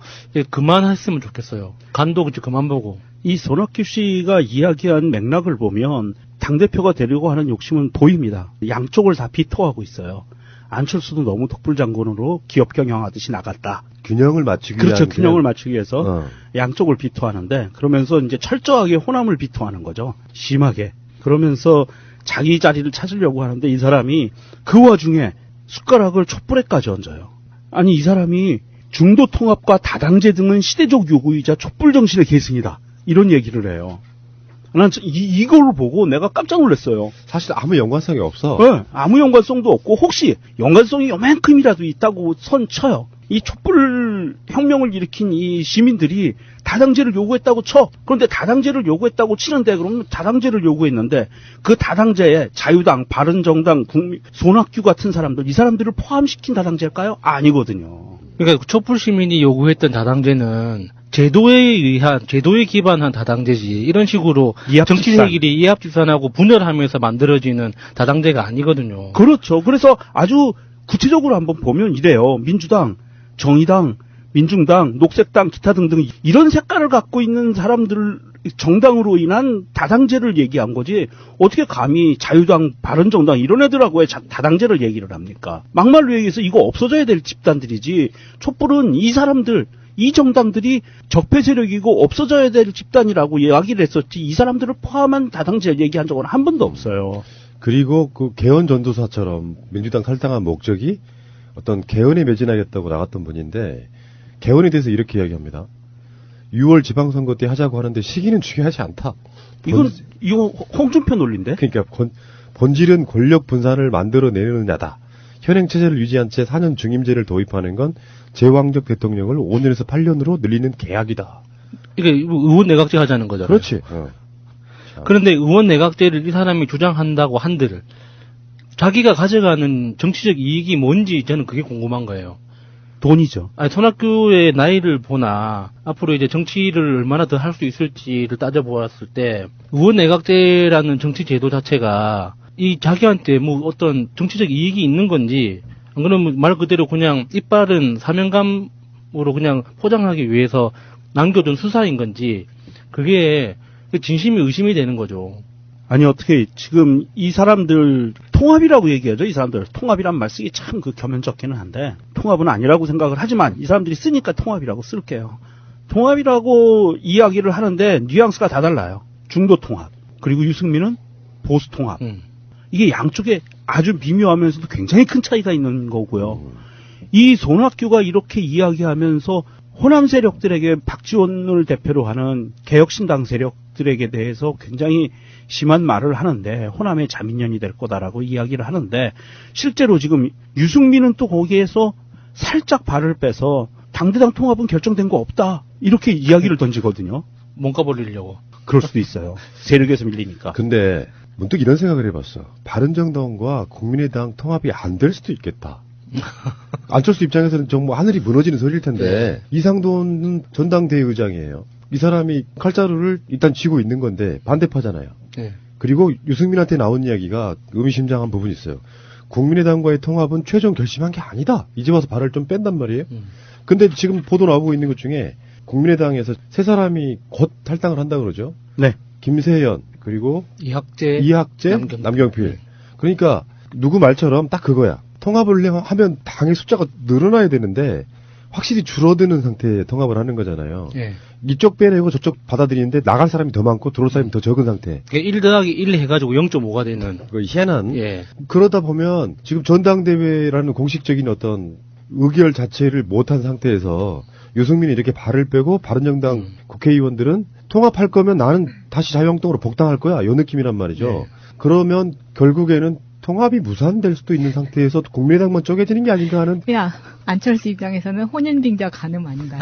S8: 그만했으면 좋겠어요. 간도 그만 보고.
S10: 이 손학규 씨가 이야기한 맥락을 보면 당대표가 되려고 하는 욕심은 보입니다. 양쪽을 다 비토하고 있어요. 안철수도 너무 독불장군으로 기업 경영하듯이 나갔다.
S7: 균형을 맞추기
S10: 그렇죠.
S7: 위한
S10: 균형을 맞추기 위해서 양쪽을 비토하는데 그러면서 이제 철저하게 호남을 비토하는 거죠. 심하게. 그러면서 자기 자리를 찾으려고 하는데 이 사람이 그 와중에 숟가락을 촛불에까지 얹어요. 아니 이 사람이 중도 통합과 다당제 등은 시대적 요구이자 촛불 정신의 계승이다. 이런 얘기를 해요. 난 이걸 보고 내가 깜짝 놀랐어요.
S7: 사실 아무 연관성이 없어.
S10: 네, 아무 연관성도 없고 혹시 연관성이 요만큼이라도 있다고 선쳐요. 이 촛불 혁명을 일으킨 이 시민들이 다당제를 요구했다고 쳐. 그런데 다당제를 요구했다고 치는데 그러면 다당제를 요구했는데 그 다당제에 자유당, 바른정당, 손학규 같은 사람들 이 사람들을 포함시킨 다당제일까요? 아니거든요.
S8: 그러니까 촛불 시민이 요구했던 다당제는 제도에 기반한 다당제지 이런 식으로 정치세끼리 이합집산하고 분열하면서 만들어지는 다당제가 아니거든요.
S10: 그렇죠. 그래서 아주 구체적으로 한번 보면 이래요. 민주당, 정의당, 민중당, 녹색당, 기타 등등 이런 색깔을 갖고 있는 사람들 정당으로 인한 다당제를 얘기한 거지 어떻게 감히 자유당, 바른정당 이런 애들하고 왜 다당제를 얘기를 합니까? 막말로 얘기해서 이거 없어져야 될 집단들이지 촛불은 이 사람들 이 정당들이 적폐 세력이고 없어져야 될 집단이라고 이야기를 했었지 이 사람들을 포함한 다당제 얘기한 적은 한 번도 없어요.
S7: 그리고 그 개헌 전도사처럼 민주당 탈당한 목적이 어떤 개헌에 매진하겠다고 나갔던 분인데 개헌에 대해서 이렇게 이야기합니다. 6월 지방선거 때 하자고 하는데 시기는 중요하지 않다.
S10: 이거 홍준표 논리인데?
S7: 그러니까 본질은 권력 분산을 만들어내느냐다. 현행 체제를 유지한 채 4년 중임제를 도입하는 건 제왕적 대통령을 5년에서 8년으로 늘리는 계약이다.
S8: 이게 의원 내각제 하자는 거잖아요.
S7: 그렇지.
S8: 그런데 의원 내각제를 이 사람이 주장한다고 한들 자기가 가져가는 정치적 이익이 뭔지 저는 그게 궁금한 거예요.
S10: 돈이죠.
S8: 아니, 손학규의 나이를 보나 앞으로 이제 정치를 얼마나 더 할 수 있을지를 따져보았을 때 의원 내각제라는 정치 제도 자체가 이 자기한테 뭐 어떤 정치적 이익이 있는 건지 안 그러면 말 그대로 그냥 이빨은 사명감으로 그냥 포장하기 위해서 남겨둔 수사인 건지 그게 진심이 의심이 되는 거죠.
S10: 아니 어떻게 지금 이 사람들 통합이라고 얘기하죠. 이 사람들 통합이란 말 쓰기 참 그 겸연쩍기는 한데 통합은 아니라고 생각을 하지만 이 사람들이 쓰니까 통합이라고 쓸게요. 통합이라고 이야기를 하는데 뉘앙스가 다 달라요. 중도 통합 그리고 유승민은 보수 통합. 이게 양쪽에 아주 미묘하면서도 굉장히 큰 차이가 있는 거고요. 이 손학규가 이렇게 이야기하면서 호남 세력들에게 박지원을 대표로 하는 개혁신당 세력들에게 대해서 굉장히 심한 말을 하는데 호남의 자민련이 될 거다라고 이야기를 하는데 실제로 지금 유승민은 또 거기에서 살짝 발을 빼서 당대당 통합은 결정된 거 없다 이렇게 이야기를 던지거든요.
S8: 뭔가 벌리려고.
S10: 그럴 수도 있어요. 세력에서 밀리니까.
S7: 근데 문득 이런 생각을 해봤어. 바른정당과 국민의당 통합이 안 될 수도 있겠다. 안철수 입장에서는 정말 하늘이 무너지는 소리일 텐데 이상돈은 전당대회 의장이에요. 이 사람이 칼자루를 일단 쥐고 있는 건데 반대파잖아요. 그리고 유승민한테 나온 이야기가 의미심장한 부분이 있어요. 국민의당과의 통합은 최종 결심한 게 아니다. 이제 와서 발을 좀 뺀단 말이에요. 근데 지금 보도 나오고 있는 것 중에 국민의당에서 세 사람이 곧 탈당을 한다 그러죠.
S10: 네.
S7: 김세연 그리고
S8: 이학재,
S7: 남경필. 그러니까 누구 말처럼 딱 그거야. 통합을 하면 당의 숫자가 늘어나야 되는데 확실히 줄어드는 상태에 통합을 하는 거잖아요. 이쪽 빼내고 저쪽 받아들이는데 나갈 사람이 더 많고 들어올 사람이 더 적은 상태.
S8: 1 더하기 1 해가지고 0.5가 되는.
S7: 희한한. 그러다 보면 지금 전당대회라는 공식적인 어떤 의결 자체를 못한 상태에서 유승민이 이렇게 발을 빼고 바른정당 국회의원들은 통합할 거면 나는 다시 자유한국당으로 복당할 거야. 이 느낌이란 말이죠. 그러면 결국에는 통합이 무산될 수도 있는 상태에서 국민의당만 쪼개지는 게 아닌가 하는.
S9: 야, 안철수 입장에서는 혼인빙자 가늠 아닌가요?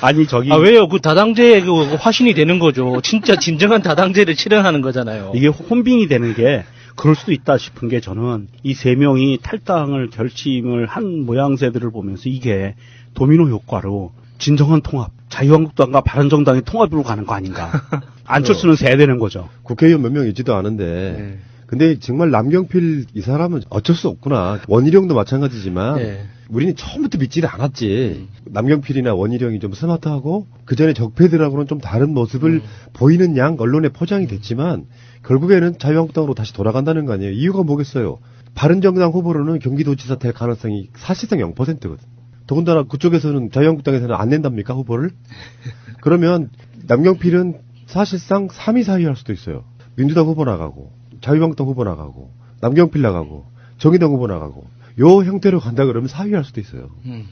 S10: 아니 저기.
S8: 왜요? 그 다당제의 그 화신이 되는 거죠. 진짜 진정한 다당제를 실현하는 거잖아요.
S10: 이게 혼빙이 되는 게 그럴 수도 있다 싶은 게 저는 이 세 명이 탈당을 결심을 한 모양새들을 보면서 이게 도미노 효과로 진정한 통합, 자유한국당과 바른정당의 통합으로 가는 거 아닌가. 안철수는 세야 되는 거죠.
S7: 국회의원 몇 명 있지도 않은데 근데 정말 남경필 이 사람은 어쩔 수 없구나. 원희룡도 마찬가지지만
S8: 네.
S7: 우리는 처음부터 믿지를 않았지. 남경필이나 원희룡이 좀 스마트하고 그 전에 적폐들하고는 좀 다른 모습을 보이는 양 언론에 포장이 됐지만 결국에는 자유한국당으로 다시 돌아간다는 거 아니에요. 이유가 뭐겠어요. 바른정당 후보로는 경기도지사 될 가능성이 사실상 0%거든. 더군다나 그쪽에서는 자유한국당에서는 안 낸답니까 후보를? 그러면 남경필은 사실상 3위 4위 할 수도 있어요. 민주당 후보 나가고 자유한국당 후보 나가고 남경필 나가고 정의당 후보 나가고 요 형태로 간다 그러면 4위 할 수도 있어요.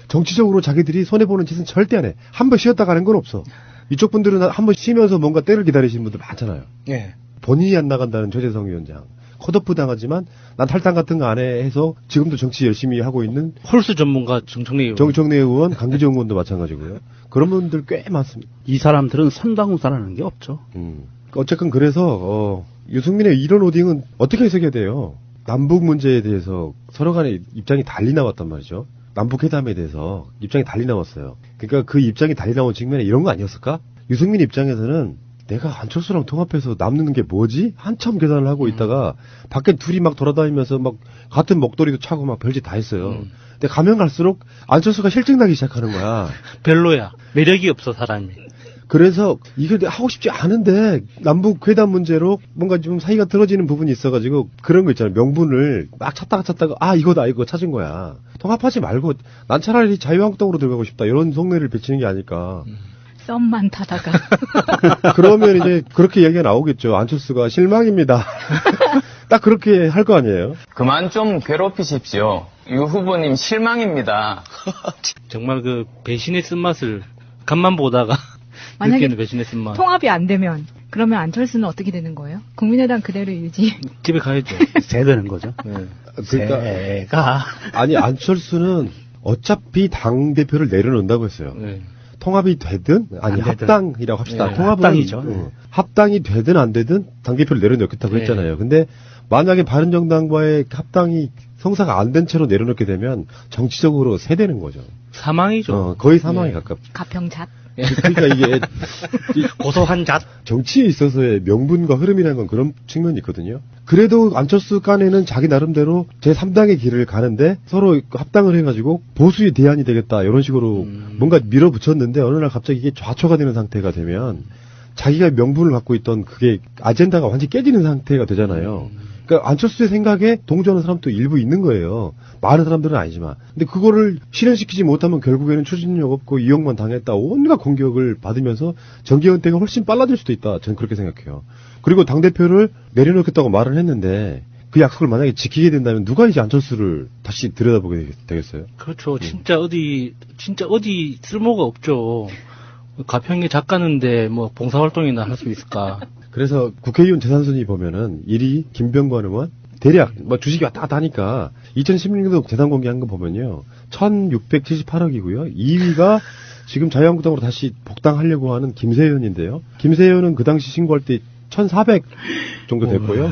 S7: 정치적으로 자기들이 손해보는 짓은 절대 안 해. 한 번 쉬었다 가는 건 없어. 이쪽 분들은 한 번 쉬면서 뭔가 때를 기다리시는 분들 많잖아요.
S8: 예.
S7: 본인이 안 나간다는 최재성 위원장. 컷오프 당하지만 난 탈당 같은 거 안 해 해서 지금도 정치 열심히 하고 있는
S8: 홀수 전문가 정청래 의원.
S7: 정청래 의원, 강기정 의원도 마찬가지고요. 그런 분들 꽤 많습니다.
S10: 이 사람들은 선당후사라는 게 없죠.
S7: 어쨌든 그래서 유승민의 이런 오딩은 어떻게 해석해야 돼요? 남북 문제에 대해서 서로 간의 입장이 달리 나왔단 말이죠. 남북 회담에 대해서 입장이 달리 나왔어요. 그러니까 그 입장이 달리 나온 측면에 이런 거 아니었을까? 유승민 입장에서는 내가 안철수랑 통합해서 남는 게 뭐지? 한참 계산을 하고 있다가 밖에 둘이 막 돌아다니면서 막 같은 목도리도 차고 막 별짓 다 했어요. 근데 가면 갈수록 안철수가 실증나기 시작하는 거야.
S8: 별로야. 매력이 없어 사람이.
S7: 그래서 이게 하고 싶지 않은데 남북 회담 문제로 뭔가 좀 사이가 틀어지는 부분이 있어가지고 그런 거 있잖아요. 명분을 막 찾다가 이거다 이거 찾은 거야. 통합하지 말고 난 차라리 자유한국당으로 들어가고 싶다 이런 속내를 비치는 게 아닐까.
S9: 썸만 타다가.
S7: 그러면 이제 그렇게 얘기가 나오겠죠. 안철수가 실망입니다. 딱 그렇게 할 거 아니에요.
S13: 그만 좀 괴롭히십시오. 유 후보님 실망입니다.
S8: 정말 그 배신의 쓴맛을 간만 보다가
S9: 만약에
S8: 느끼는 배신의 쓴맛.
S9: 통합이 안 되면 그러면 안철수는 어떻게 되는 거예요? 국민의당 그대로 유지.
S8: 집에 가야죠.
S10: 세되는 거죠.
S7: 그러니까 아니 안철수는 어차피 당 대표를 내려놓는다고 했어요.
S8: 네.
S7: 통합이 되든 아니 합당이라고 합시다.
S10: 네,
S7: 통합은
S10: 합당이죠.
S7: 합당이 되든 안 되든 당 대표를 내려놓겠다고 했잖아요. 근데 만약에 바른정당과의 합당이 성사가 안 된 채로 내려놓게 되면 정치적으로 세되는 거죠.
S8: 사망이죠.
S7: 거의 사망에 가깝죠.
S9: 가평잣.
S7: 그러니까 이게
S8: 고소한 잣.
S7: 정치에 있어서의 명분과 흐름이라는 건 그런 측면이 있거든요. 그래도 안철수 간에는 자기 나름대로 제3당의 길을 가는데 서로 합당을 해가지고 보수의 대안이 되겠다 이런 식으로 뭔가 밀어붙였는데 어느 날 갑자기 이게 좌초가 되는 상태가 되면 자기가 명분을 갖고 있던 그게 아젠다가 완전히 깨지는 상태가 되잖아요. 그러니까 안철수의 생각에 동조하는 사람도 일부 있는 거예요. 많은 사람들은 아니지만. 근데 그거를 실현시키지 못하면 결국에는 추진력 없고 이용만 당했다. 온갖 공격을 받으면서 정계 은퇴가 훨씬 빨라질 수도 있다. 저는 그렇게 생각해요. 그리고 당대표를 내려놓겠다고 말을 했는데 그 약속을 만약에 지키게 된다면 누가 이제 안철수를 다시 들여다보게 되겠어요?
S8: 그렇죠. 진짜 어디 쓸모가 없죠. 가평에 작가는데 뭐 봉사활동이나 할 수 있을까.
S7: 그래서 국회의원 재산순위 보면은 1위 김병관 의원 대략 뭐 주식이 왔다 갔다 하니까 2016년도 재산 공개한 거 보면요 1678억이고요 2위가 지금 자유한국당으로 다시 복당하려고 하는 김세현인데요. 김세현은 그 당시 신고할 때 1400 정도 됐고요.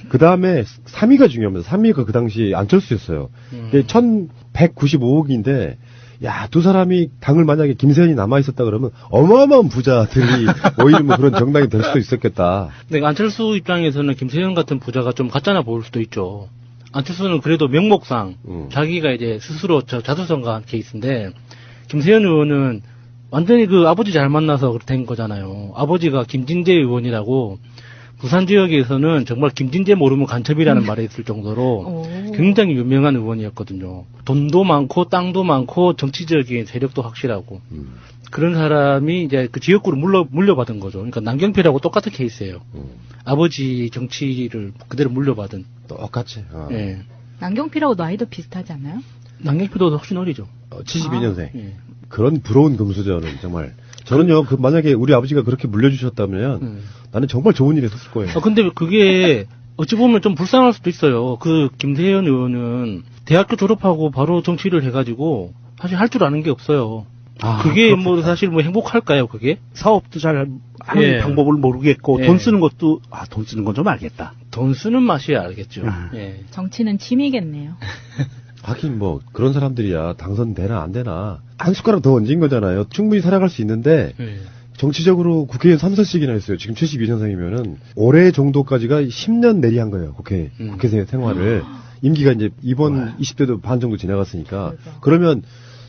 S7: 그 다음에 3위가 중요합니다. 3위가 그 당시 안철수였어요. 1195억인데 야, 두 사람이 당을 만약에 김세현이 남아있었다 그러면 어마어마한 부자들이 모이는 뭐 그런 정당이 될 수도 있었겠다.
S8: 네, 안철수 입장에서는 김세현 같은 부자가 좀 가짜나 보일 수도 있죠. 안철수는 그래도 명목상 자기가 이제 스스로 자수성가한 케이스인데 김세현 의원은 완전히 그 아버지 잘 만나서 된 거잖아요. 아버지가 김진재 의원이라고 부산 지역에서는 정말 김진재 모르면 간첩이라는 말이 있을 정도로 굉장히 유명한 의원이었거든요. 돈도 많고 땅도 많고 정치적인 세력도 확실하고 그런 사람이 이제 그 지역구를 물려받은 거죠. 그러니까 남경필하고 똑같은 케이스예요. 아버지 정치를 그대로 물려받은.
S7: 똑같이.
S8: 네.
S9: 남경필하고 나이도 비슷하지 않나요?
S8: 남경필도 훨씬 어리죠.
S7: 72년생. 그런 부러운 금수저는 정말. 저는요, 만약에 우리 아버지가 그렇게 물려주셨다면, 나는 정말 좋은 일에 썼을 거예요.
S8: 근데 그게, 어찌 보면 좀 불쌍할 수도 있어요. 그, 김세현 의원은 대학교 졸업하고 바로 정치를 해가지고, 사실 할 줄 아는 게 없어요. 그게
S10: 그렇겠다.
S8: 뭐, 사실 뭐 행복할까요, 그게?
S10: 사업도 잘 하는 방법을 모르겠고, 돈 쓰는 것도, 돈 쓰는 건 좀 알겠다.
S8: 돈 쓰는 맛이야 알겠죠. 예.
S9: 정치는 취미겠네요.
S7: 하긴 뭐 그런 사람들이야 당선되나 안 되나 한 숟가락 더 얹은 거잖아요. 충분히 살아갈 수 있는데 정치적으로 국회의원 3선씩이나 했어요. 지금 72년생이면은 올해 정도까지가 10년 내리한 거예요. 국회 생활을. 임기가 이제 이번 20대도 반 정도 지나갔으니까. 그러면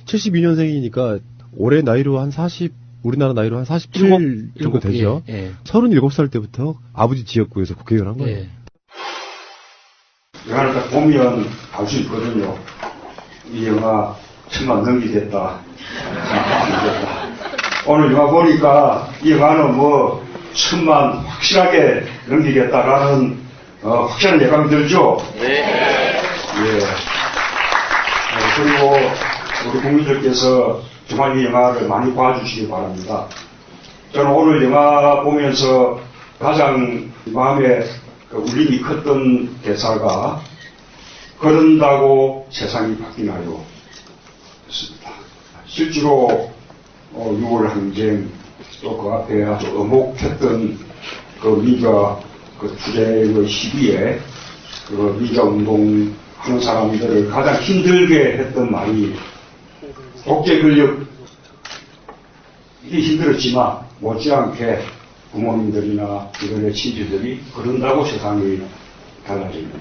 S7: 72년생이니까 올해 나이로 한 40, 우리나라 나이로 한 47 정도 되죠. 37살 때부터 아버지 지역구에서 국회의원 한 거예요.
S12: 영화를 딱 보면 알 수 있거든요. 이 영화 천만 넘기겠다. 오늘 영화 보니까 이 영화는 뭐 천만 확실하게 넘기겠다라는 확실한 예감이 들죠. 네. 예. 그리고 우리 국민들께서 정말 이 영화를 많이 봐주시기 바랍니다. 저는 오늘 영화 보면서 가장 마음에 울림이 컸던 대사가 그런다고 세상이 바뀌나요? 였습니다. 실제로 6월 항쟁 또 그 앞에 아주 어목했던 그 민주화 그 투쟁의 시기에 그 민주화 운동 하는 사람들을 가장 힘들게 했던 말이 독재 권력 이게 힘들었지만 못지않게 부모님들이나 이들의 친지들이 그런다고 세상이 달라집니다.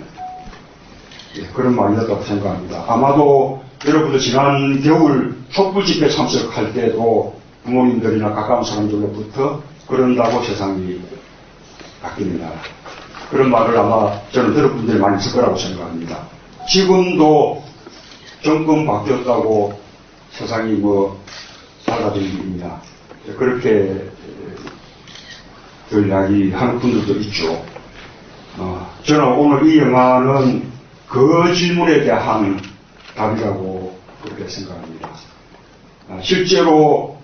S12: 예, 그런 말이었다고 생각합니다. 아마도 여러분들 지난 겨울 촛불 집회 참석할 때도 부모님들이나 가까운 사람들로부터 그런다고 세상이 바뀝니다. 그런 말을 아마 저는 들은 분들이 많이 있을 거라고 생각합니다. 지금도 정권 바뀌었다고 세상이 뭐 달라진 일입니다. 그렇게 이야기하는 분들도 있죠. 저는 오늘 이 영화는 그 질문에 대한 답이라고 그렇게 생각합니다. 실제로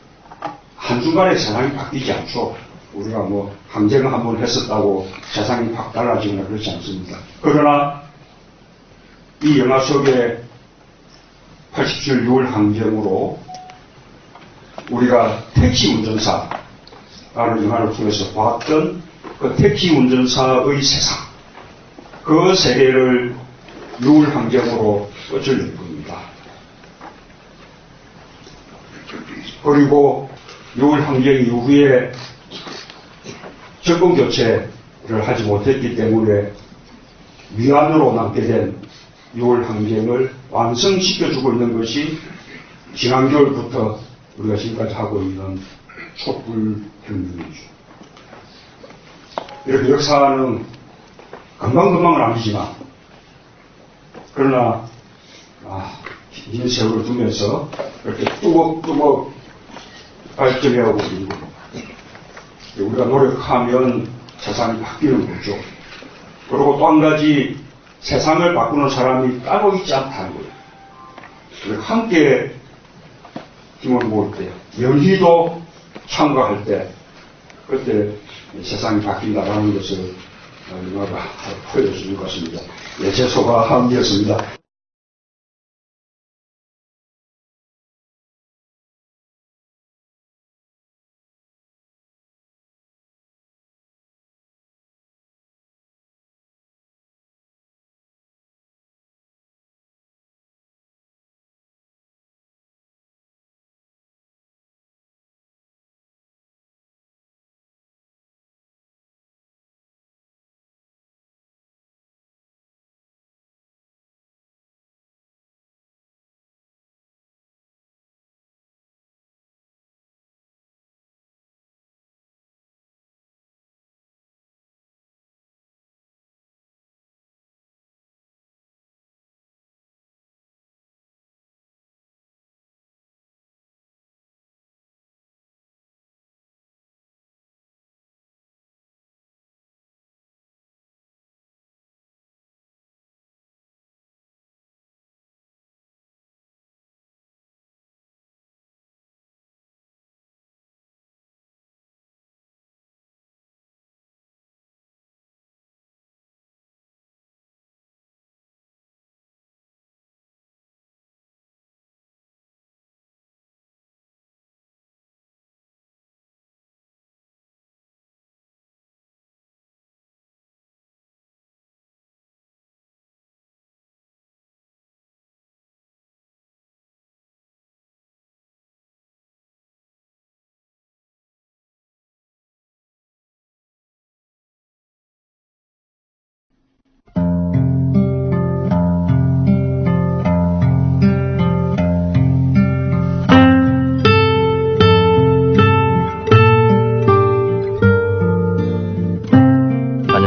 S12: 한순간에 세상이 바뀌지 않죠. 우리가 뭐 항쟁을 한번 했었다고 세상이 확 달라지거나 그렇지 않습니다. 그러나 이 영화 속에 87 6월 항쟁으로 우리가 택시 운전사라는 영화를 통해서 봤던 그 택시 운전사의 세상, 그 세계를 6월 항쟁으로 끝을 낸 겁니다. 그리고 6월 항쟁 이후에 정권 교체를 하지 못했기 때문에 위안으로 남게 된 6월 항쟁을 완성시켜주고 있는 것이 지난 겨울부터 우리가 지금까지 하고 있는 촛불 혁명이죠. 이렇게 역사는 금방금방은 아니지만 그러나 긴 세월을 두면서 이렇게 뚜벅뚜벅 발전해오고 있는 거죠. 우리가 노력하면 세상이 바뀌는 거죠. 그리고 또 한 가지 세상을 바꾸는 사람이 따로 있지 않다는 거예요. 우리가 함께 힘을 모을 때, 연희도 참가할 때, 그때 세상이 바뀐다라는 것을 영화가 보여주는 것 같습니다. 예, 제 소감이었습니다.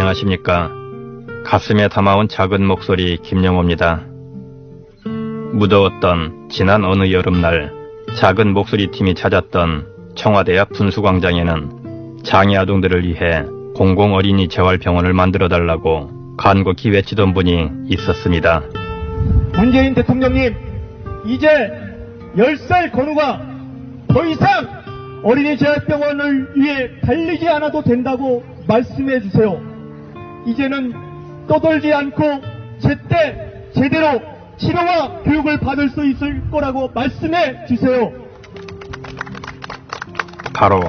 S17: 안녕하십니까. 가슴에 담아온 작은 목소리 김영호입니다. 무더웠던 지난 어느 여름날 작은 목소리 팀이 찾았던 청와대 앞 분수광장에는 장애 아동들을 위해 공공어린이 재활병원을 만들어달라고 간곡히 외치던 분이 있었습니다.
S16: 문재인 대통령님, 이제 10살 건우가 더 이상 어린이 재활병원을 위해 달리지 않아도 된다고 말씀해 주세요. 이제는 떠돌지 않고 제때 제대로 치료와 교육을 받을 수 있을 거라고 말씀해 주세요.
S17: 바로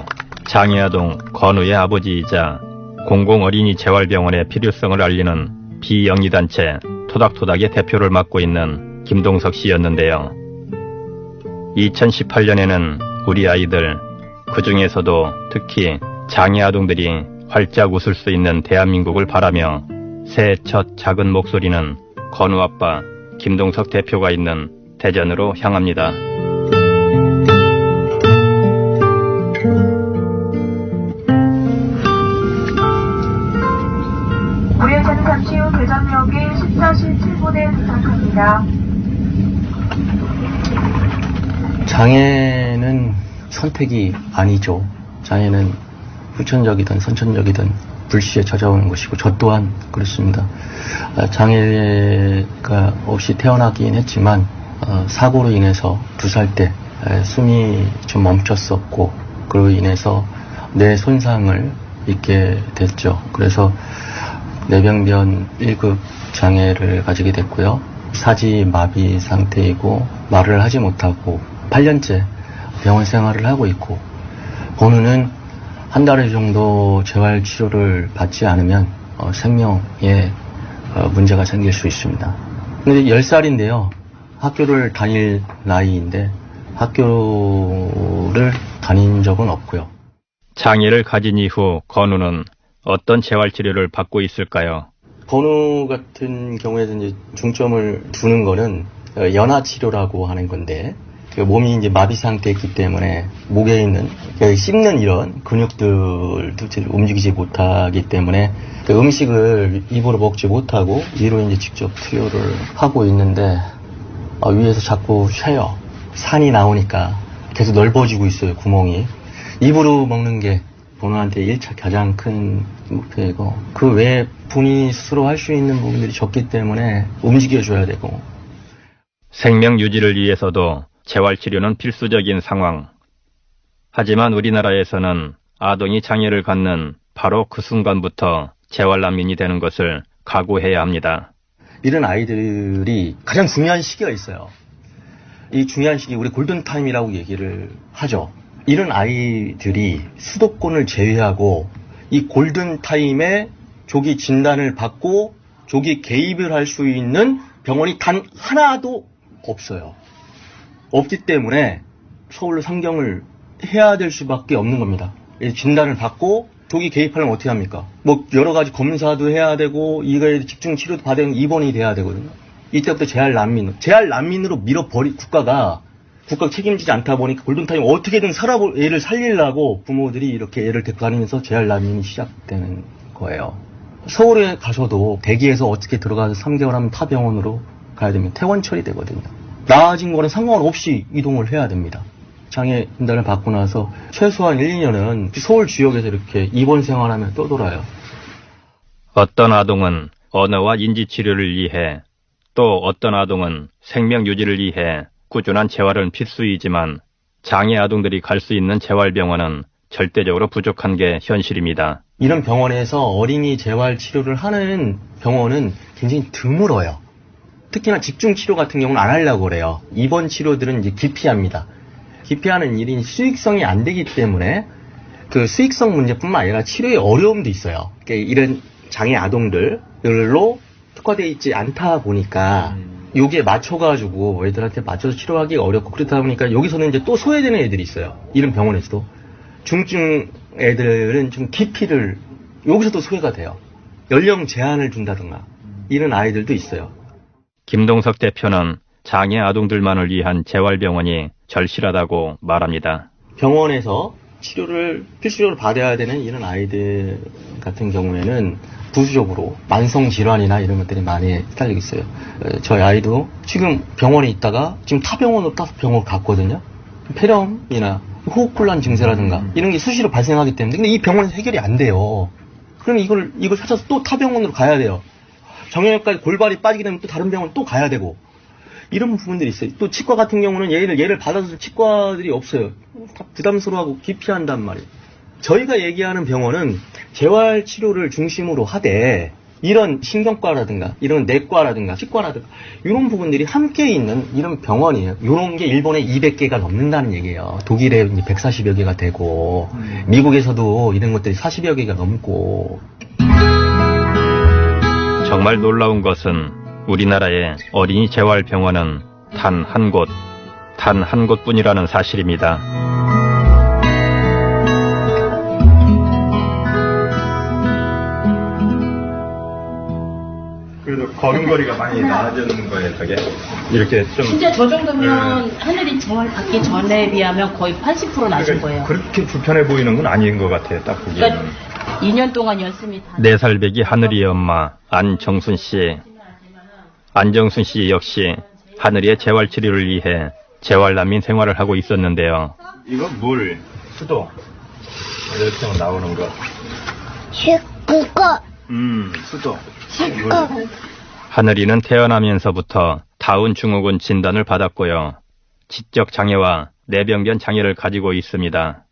S17: 장애아동 건우의 아버지이자 공공어린이 재활병원의 필요성을 알리는 비영리단체 토닥토닥의 대표를 맡고 있는 김동석 씨였는데요. 2018년에는 우리 아이들, 그 중에서도 특히 장애아동들이 활짝 웃을 수 있는 대한민국을 바라며 새해 첫 작은 목소리는 건우 아빠 김동석 대표가 있는 대전으로 향합니다.
S18: 우회전 잠시 후 대전역에 14시 7분에 도착합니다.
S19: 장애는 선택이 아니죠. 장애는 후천적이든 선천적이든 불시에 찾아오는 것이고 저 또한 그렇습니다. 장애가 없이 태어나긴 했지만 사고로 인해서 2살 때 숨이 좀 멈췄었고 그로 인해서 뇌 손상을 입게 됐죠. 그래서 뇌병변 1급 장애를 가지게 됐고요. 사지 마비 상태이고 말을 하지 못하고 8년째 병원 생활을 하고 있고 건우는 한 달 정도 재활 치료를 받지 않으면 생명에 문제가 생길 수 있습니다. 근데 10살인데요. 학교를 다닐 나이인데 학교를 다닌 적은 없고요.
S17: 장애를 가진 이후 건우는 어떤 재활 치료를 받고 있을까요?
S19: 건우 같은 경우에는 이제 중점을 두는 거는 연화 치료라고 하는 건데 몸이 이제 마비 상태에 있기 때문에 목에 있는 씹는 이런 근육들도 움직이지 못하기 때문에 음식을 입으로 먹지 못하고 위로 이제 직접 투여를 하고 있는데 위에서 자꾸 쉬어요. 산이 나오니까 계속 넓어지고 있어요. 구멍이. 입으로 먹는 게 본인한테 1차 가장 큰 목표이고 그 외에 본인이 스스로 할 수 있는 부분들이 적기 때문에 움직여줘야 되고
S17: 생명 유지를 위해서도 재활치료는 필수적인 상황. 하지만 우리나라에서는 아동이 장애를 갖는 바로 그 순간부터 재활난민이 되는 것을 각오해야 합니다.
S19: 이런 아이들이 가장 중요한 시기가 있어요. 이 중요한 시기 우리 골든타임이라고 얘기를 하죠. 이런 아이들이 수도권을 제외하고 이 골든타임에 조기 진단을 받고 조기 개입을 할 수 있는 병원이 단 하나도 없어요. 없기 때문에 서울로 상경을 해야 될 수밖에 없는 겁니다. 진단을 받고 조기 개입하려면 어떻게 합니까? 뭐 여러 가지 검사도 해야 되고 이거에 집중 치료도 받으면 입원이 돼야 되거든요. 이때부터 재활난민으로 국가가 책임지지 않다 보니까 골든타임 어떻게든 애를 살리려고 부모들이 이렇게 애를 데리고 다니면서 재활난민이 시작되는 거예요. 서울에 가서도 대기에서 어떻게 들어가서 3개월 하면 타 병원으로 가야 됩니다. 퇴원 처리되거든요. 나아진 거는 상관없이 이동을 해야 됩니다. 장애 진단을 받고 나서 최소한 1, 2년은 서울 지역에서 이렇게 입원 생활하면 떠돌아요.
S17: 어떤 아동은 언어와 인지치료를 위해 또 어떤 아동은 생명 유지를 위해 꾸준한 재활은 필수이지만 장애 아동들이 갈 수 있는 재활병원은 절대적으로 부족한 게 현실입니다.
S19: 이런 병원에서 어린이 재활 치료를 하는 병원은 굉장히 드물어요. 특히나 집중치료 같은 경우는 안 하려고 그래요. 입원 치료들은 이제 기피합니다. 기피하는 일이 수익성이 안 되기 때문에 그 수익성 문제뿐만 아니라 치료의 어려움도 있어요. 그러니까 이런 장애 아동들로 특화되어 있지 않다 보니까 여기에 맞춰가지고 애들한테 맞춰서 치료하기가 어렵고 그렇다 보니까 여기서는 이제 또 소외되는 애들이 있어요. 이런 병원에서도. 중증 애들은 좀 기피를 여기서도 소외가 돼요. 연령 제한을 준다든가 이런 아이들도 있어요.
S17: 김동석 대표는 장애 아동들만을 위한 재활병원이 절실하다고 말합니다.
S19: 병원에서 치료를 필수적으로 받아야 되는 이런 아이들 같은 경우에는 부수적으로 만성 질환이나 이런 것들이 많이 시달리고 있어요. 저희 아이도 지금 병원에 있다가 지금 타 병원으로 병원 갔거든요. 폐렴이나 호흡곤란 증세라든가 이런 게 수시로 발생하기 때문에 근데 이 병원에서 해결이 안 돼요. 그럼 이걸 찾아서 또 타 병원으로 가야 돼요. 정형외과에 골반이 빠지게 되면 또 다른 병원 또 가야 되고 이런 부분들이 있어요. 또 치과 같은 경우는 얘를 받아줄 치과들이 없어요. 다 부담스러워하고 기피한단 말이에요. 저희가 얘기하는 병원은 재활치료를 중심으로 하되 이런 신경과라든가 이런 내과라든가 치과라든가 이런 부분들이 함께 있는 이런 병원이에요. 이런 게 일본에 200개가 넘는다는 얘기예요. 독일에 140여 개가 되고 미국에서도 이런 것들이 40여 개가 넘고.
S17: 정말 놀라운 것은 우리나라의 어린이 재활병원은 단 한 곳뿐이라는 사실입니다.
S20: 그래도 걸음걸이가 많이 나아지는 거예요, 저게. 이렇게 좀.
S21: 진짜 저 정도면 하늘이 재활 받기 전에 비하면 거의 80% 나신 거예요.
S20: 그렇게 불편해 보이는 건 아닌 것 같아요, 딱 보기에는.
S21: 그러니까 2년 동안 연습이 다.
S17: 4살배기 하늘이의 엄마 안정순 씨. 안정순 씨 역시 하늘이의 재활치료를 위해 재활난민 생활을 하고 있었는데요.
S20: 이거 물, 수도. 이렇게 나오는 거.
S22: 그거.
S20: 수도.
S17: 하늘이는 태어나면서부터 다운 증후군 진단을 받았고요. 지적 장애와 내병변 장애를 가지고 있습니다.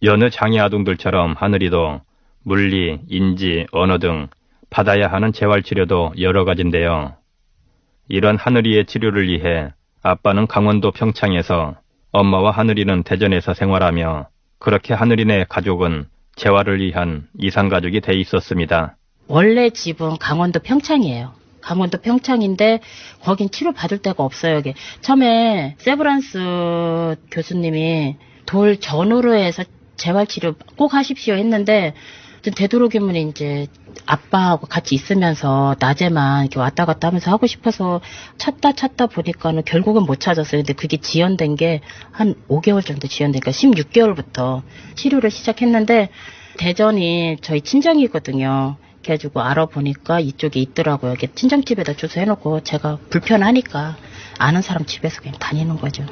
S17: 여느 장애 아동들처럼 하늘이도 물리, 인지, 언어 등 받아야 하는 재활치료도 여러 가지인데요. 이런 하늘이의 치료를 위해 아빠는 강원도 평창에서, 엄마와 하늘이는 대전에서 생활하며 그렇게 하늘이네 가족은 재활을 위한 이상가족이 돼 있었습니다.
S21: 원래 집은 강원도 평창이에요. 강원도 평창인데 거긴 치료 받을 데가 없어요. 이게 처음에 세브란스 교수님이 돌 전후로 해서 재활치료 꼭 하십시오 했는데 되도록이면 이제 아빠하고 같이 있으면서 낮에만 이렇게 왔다 갔다 하면서 하고 싶어서 찾다 보니까는 결국은 못 찾았어요. 근데 그게 지연된 게 한 5개월 정도 지연되니까 16개월부터 치료를 시작했는데 대전이 저희 친정이거든요. 그래가지고 알아보니까 이쪽에 있더라고요. 이렇게 친정집에다 주소 해놓고 제가 불편하니까 아는 사람 집에서 그냥 다니는 거죠.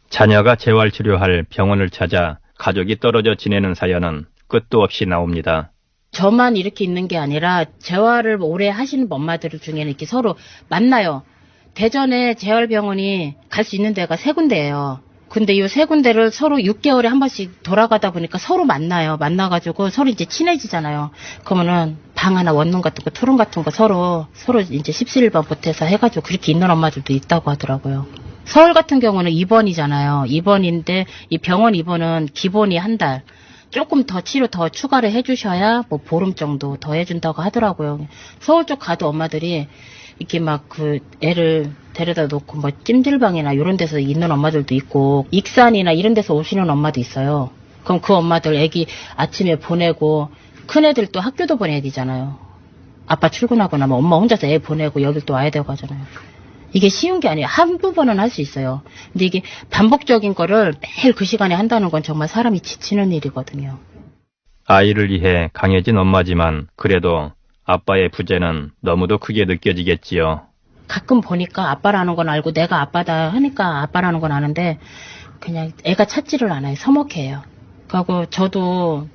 S17: 자녀가 재활치료할 병원을 찾아 가족이 떨어져 지내는 사연은 끝도 없이 나옵니다.
S21: 저만 이렇게 있는 게 아니라 재활을 오래 하시는 엄마들 중에는 이렇게 서로 만나요. 대전에 재활병원이 갈 수 있는 데가 3군데예요. 근데 이 3군데를 서로 6개월에 한 번씩 돌아가다 보니까 서로 만나요. 만나가지고 서로 이제 친해지잖아요. 그러면은 방 하나 원룸 같은 거, 투룸 같은 거 서로 이제 17번 보태서 해가지고 그렇게 있는 엄마들도 있다고 하더라고요. 서울 같은 경우는 입원이잖아요. 입원인데 이 병원 입원은 기본이 1달. 조금 더 치료 더 추가를 해주셔야 뭐 보름 정도 더 해준다고 하더라고요. 서울 쪽 가도 엄마들이 이렇게 막 그 애를 데려다 놓고 뭐 찜질방이나 이런 데서 있는 엄마들도 있고 익산이나 이런 데서 오시는 엄마도 있어요. 그럼 그 엄마들 애기 아침에 보내고 큰 애들 또 학교도 보내야 되잖아요. 아빠 출근하고 나면 엄마 혼자서 애 보내고 여길 또 와야 되고 하잖아요. 이게 쉬운 게 아니에요. 한두 번은 할 수 있어요. 근데 이게 반복적인 거를 매일 그 시간에 한다는 건 정말 사람이 지치는 일이거든요.
S17: 아이를 위해 강해진 엄마지만 그래도 아빠의 부재는 너무도 크게 느껴지겠지요.
S21: 가끔 보니까 아빠라는 건 알고 내가 아빠다 하니까 아빠라는 건 아는데 그냥 애가 찾지를 않아요. 서먹해요. 그리고 저도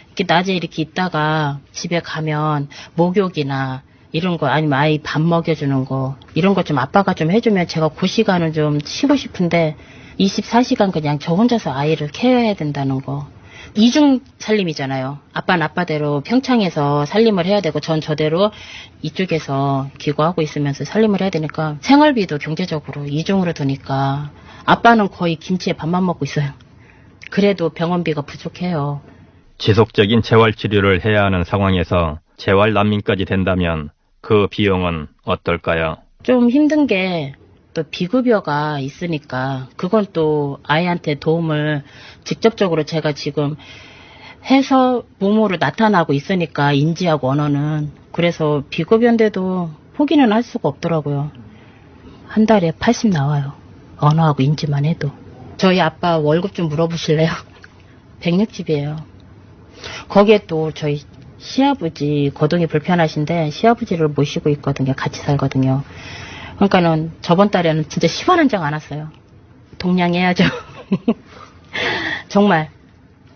S21: 이렇게 낮에 이렇게 있다가 집에 가면 목욕이나 이런 거 아니면 아이 밥 먹여주는 거 이런 거 좀 아빠가 좀 해주면 제가 그 시간은 좀 쉬고 싶은데 24시간 그냥 저 혼자서 아이를 케어해야 된다는 거. 이중 살림이잖아요. 아빠는 아빠대로 평창에서 살림을 해야 되고 전 저대로 이쪽에서 기고하고 있으면서 살림을 해야 되니까 생활비도 경제적으로 이중으로 드니까 아빠는 거의 김치에 밥만 먹고 있어요. 그래도 병원비가 부족해요.
S17: 지속적인 재활치료를 해야 하는 상황에서 재활난민까지 된다면 그 비용은 어떨까요?
S21: 좀 힘든 게 또 비급여가 있으니까 그건 또 아이한테 도움을 직접적으로 제가 지금 해서 몸으로 나타나고 있으니까 인지하고 언어는 그래서 비급여인데도 포기는 할 수가 없더라고요. 한 달에 80 나와요. 언어하고 인지만 해도. 저희 아빠 월급 좀 물어보실래요? 백력집이에요. 거기에 또 저희 시아버지 거동이 불편하신데 시아버지를 모시고 있거든요. 같이 살거든요. 그러니까는 저번 달에는 진짜 10원 한 장 안 왔어요. 동냥해야죠. 정말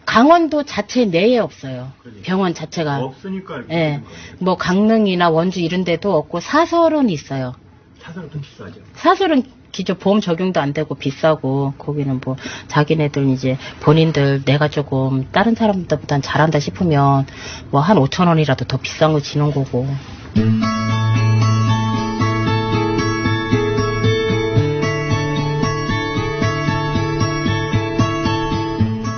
S21: 강원도 자체 내에 없어요. 병원 자체가.
S20: 없으니까.
S21: 예. 뭐 강릉이나 원주 이런 데도 없고 사설은 있어요.
S20: 사설은 좀 비싸죠.
S21: 사설은 기존 보험 적용도 안 되고 비싸고 거기는 뭐 자기네들 이제 본인들 내가 조금 다른 사람들보단 잘한다 싶으면 뭐 한 5,000원이라도 더 비싼 거 지는 거고.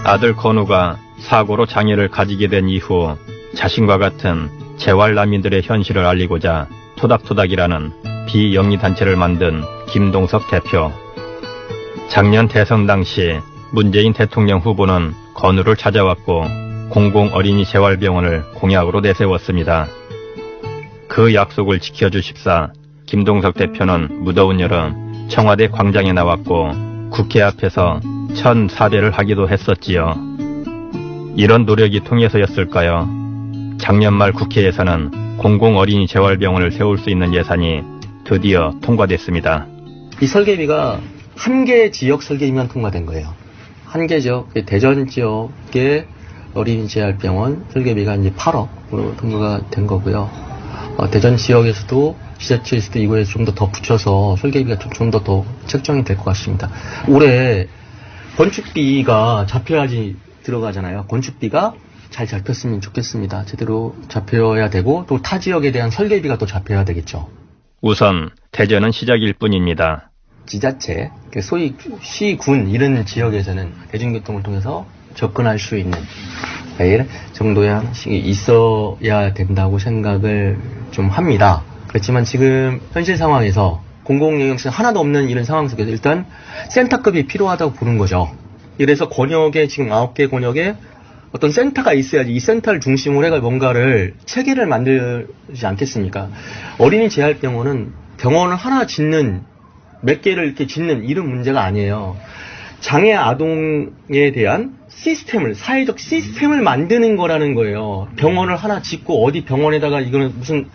S17: 아들 건우가 사고로 장애를 가지게 된 이후 자신과 같은 재활난민들의 현실을 알리고자 토닥토닥이라는 비영리단체를 만든 김동석 대표. 작년 대선 당시 문재인 대통령 후보는 건우를 찾아왔고 공공어린이 재활병원을 공약으로 내세웠습니다. 그 약속을 지켜주십사 김동석 대표는 무더운 여름 청와대 광장에 나왔고 국회 앞에서 1,400를 하기도 했었지요. 이런 노력이 통해서였을까요? 작년 말 국회에서는 공공어린이 재활병원을 세울 수 있는 예산이 드디어 통과됐습니다.
S19: 이 설계비가 한 개 지역 설계비만 통과된 거예요. 한 개 지역, 대전 지역의 어린이 재활병원 설계비가 이제 8억으로 통과가 된 거고요. 대전 지역에서도 지자체에서도 이거에 좀 더 붙여서 설계비가 좀 더 책정이 될 것 같습니다. 올해 건축비가 잡혀야지 들어가잖아요. 건축비가 잘 잡혔으면 좋겠습니다. 제대로 잡혀야 되고 또 타 지역에 대한 설계비가 또 잡혀야 되겠죠. 우선 대전은 시작일 뿐입니다. 지자체, 소위 시군 이런 지역에서는 대중교통을 통해서 접근할 수 있는 정도의 한식이 있어야 된다고 생각을 좀 합니다. 그렇지만 지금 현실 상황에서 공공영역시 하나도 없는 이런 상황 속에서 일단 센터급이 필요하다고 보는 거죠. 그래서 권역에 지금 9개 권역에 어떤 센터가 있어야지 이 센터를 중심으로 해가 뭔가를 체계를 만들지 않겠습니까? 어린이 재활병원은 병원을 하나 짓는 몇 개를 이렇게 짓는 이런 문제가 아니에요. 장애 아동에 대한 시스템을, 사회적 시스템을 만드는 거라는 거예요. 병원을 하나 짓고 어디 병원에다가 이거는 무슨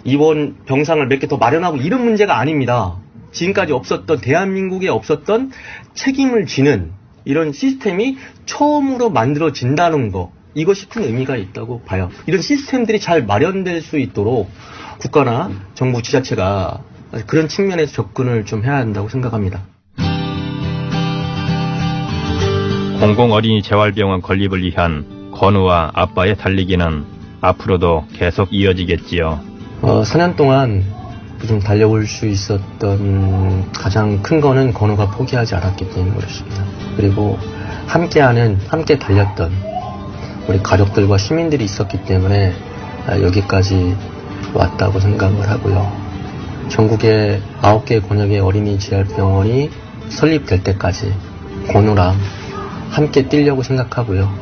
S19: 입원 병상을 몇 개 더 마련하고 이런 문제가 아닙니다. 지금까지 없었던, 대한민국에 없었던 책임을 지는 이런 시스템이 처음으로 만들어진다는 거, 이것이 큰 의미가 있다고 봐요. 이런 시스템들이 잘 마련될 수 있도록 국가나 정부 지자체가 그런 측면에서 접근을 좀 해야 한다고 생각합니다.
S17: 공공어린이 재활병원 건립을 위한 건우와 아빠의 달리기는 앞으로도 계속 이어지겠지요.
S19: 4년 동안 좀 달려올 수 있었던 가장 큰 거는 건우가 포기하지 않았기 때문에 그렇습니다. 그리고 함께 달렸던 우리 가족들과 시민들이 있었기 때문에 여기까지 왔다고 생각을 하고요. 전국의 9개 권역의 어린이 재활병원이 설립될 때까지 건우랑 함께 뛰려고 생각하고요.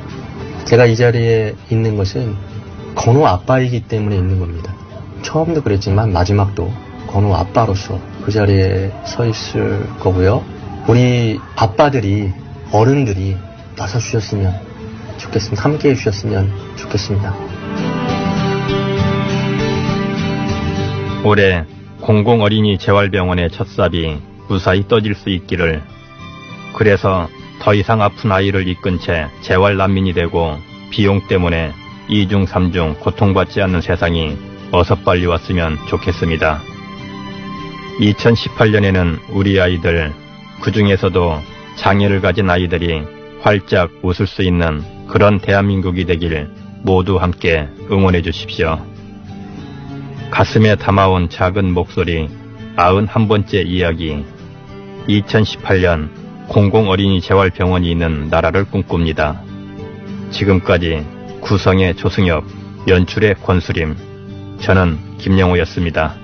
S19: 제가 이 자리에 있는 것은 건우 아빠이기 때문에 있는 겁니다. 처음도 그랬지만 마지막도 건우 아빠로서 그 자리에 서 있을 거고요. 우리 아빠들이, 어른들이 나서주셨으면 좋겠습니다. 함께 해주셨으면 좋겠습니다.
S17: 올해 공공어린이 재활병원의 첫삽이 무사히 떠질 수 있기를. 그래서 더 이상 아픈 아이를 이끈 채 재활난민이 되고 비용 때문에 2중 3중 고통받지 않는 세상이 어서 빨리 왔으면 좋겠습니다. 2018년에는 우리 아이들, 그 중에서도 장애를 가진 아이들이 활짝 웃을 수 있는 그런 대한민국이 되길 모두 함께 응원해 주십시오. 가슴에 담아온 작은 목소리, 91번째 이야기. 2018년 공공어린이 재활병원이 있는 나라를 꿈꿉니다. 지금까지 구성의 조승엽, 연출의 권수림, 저는 김영호였습니다.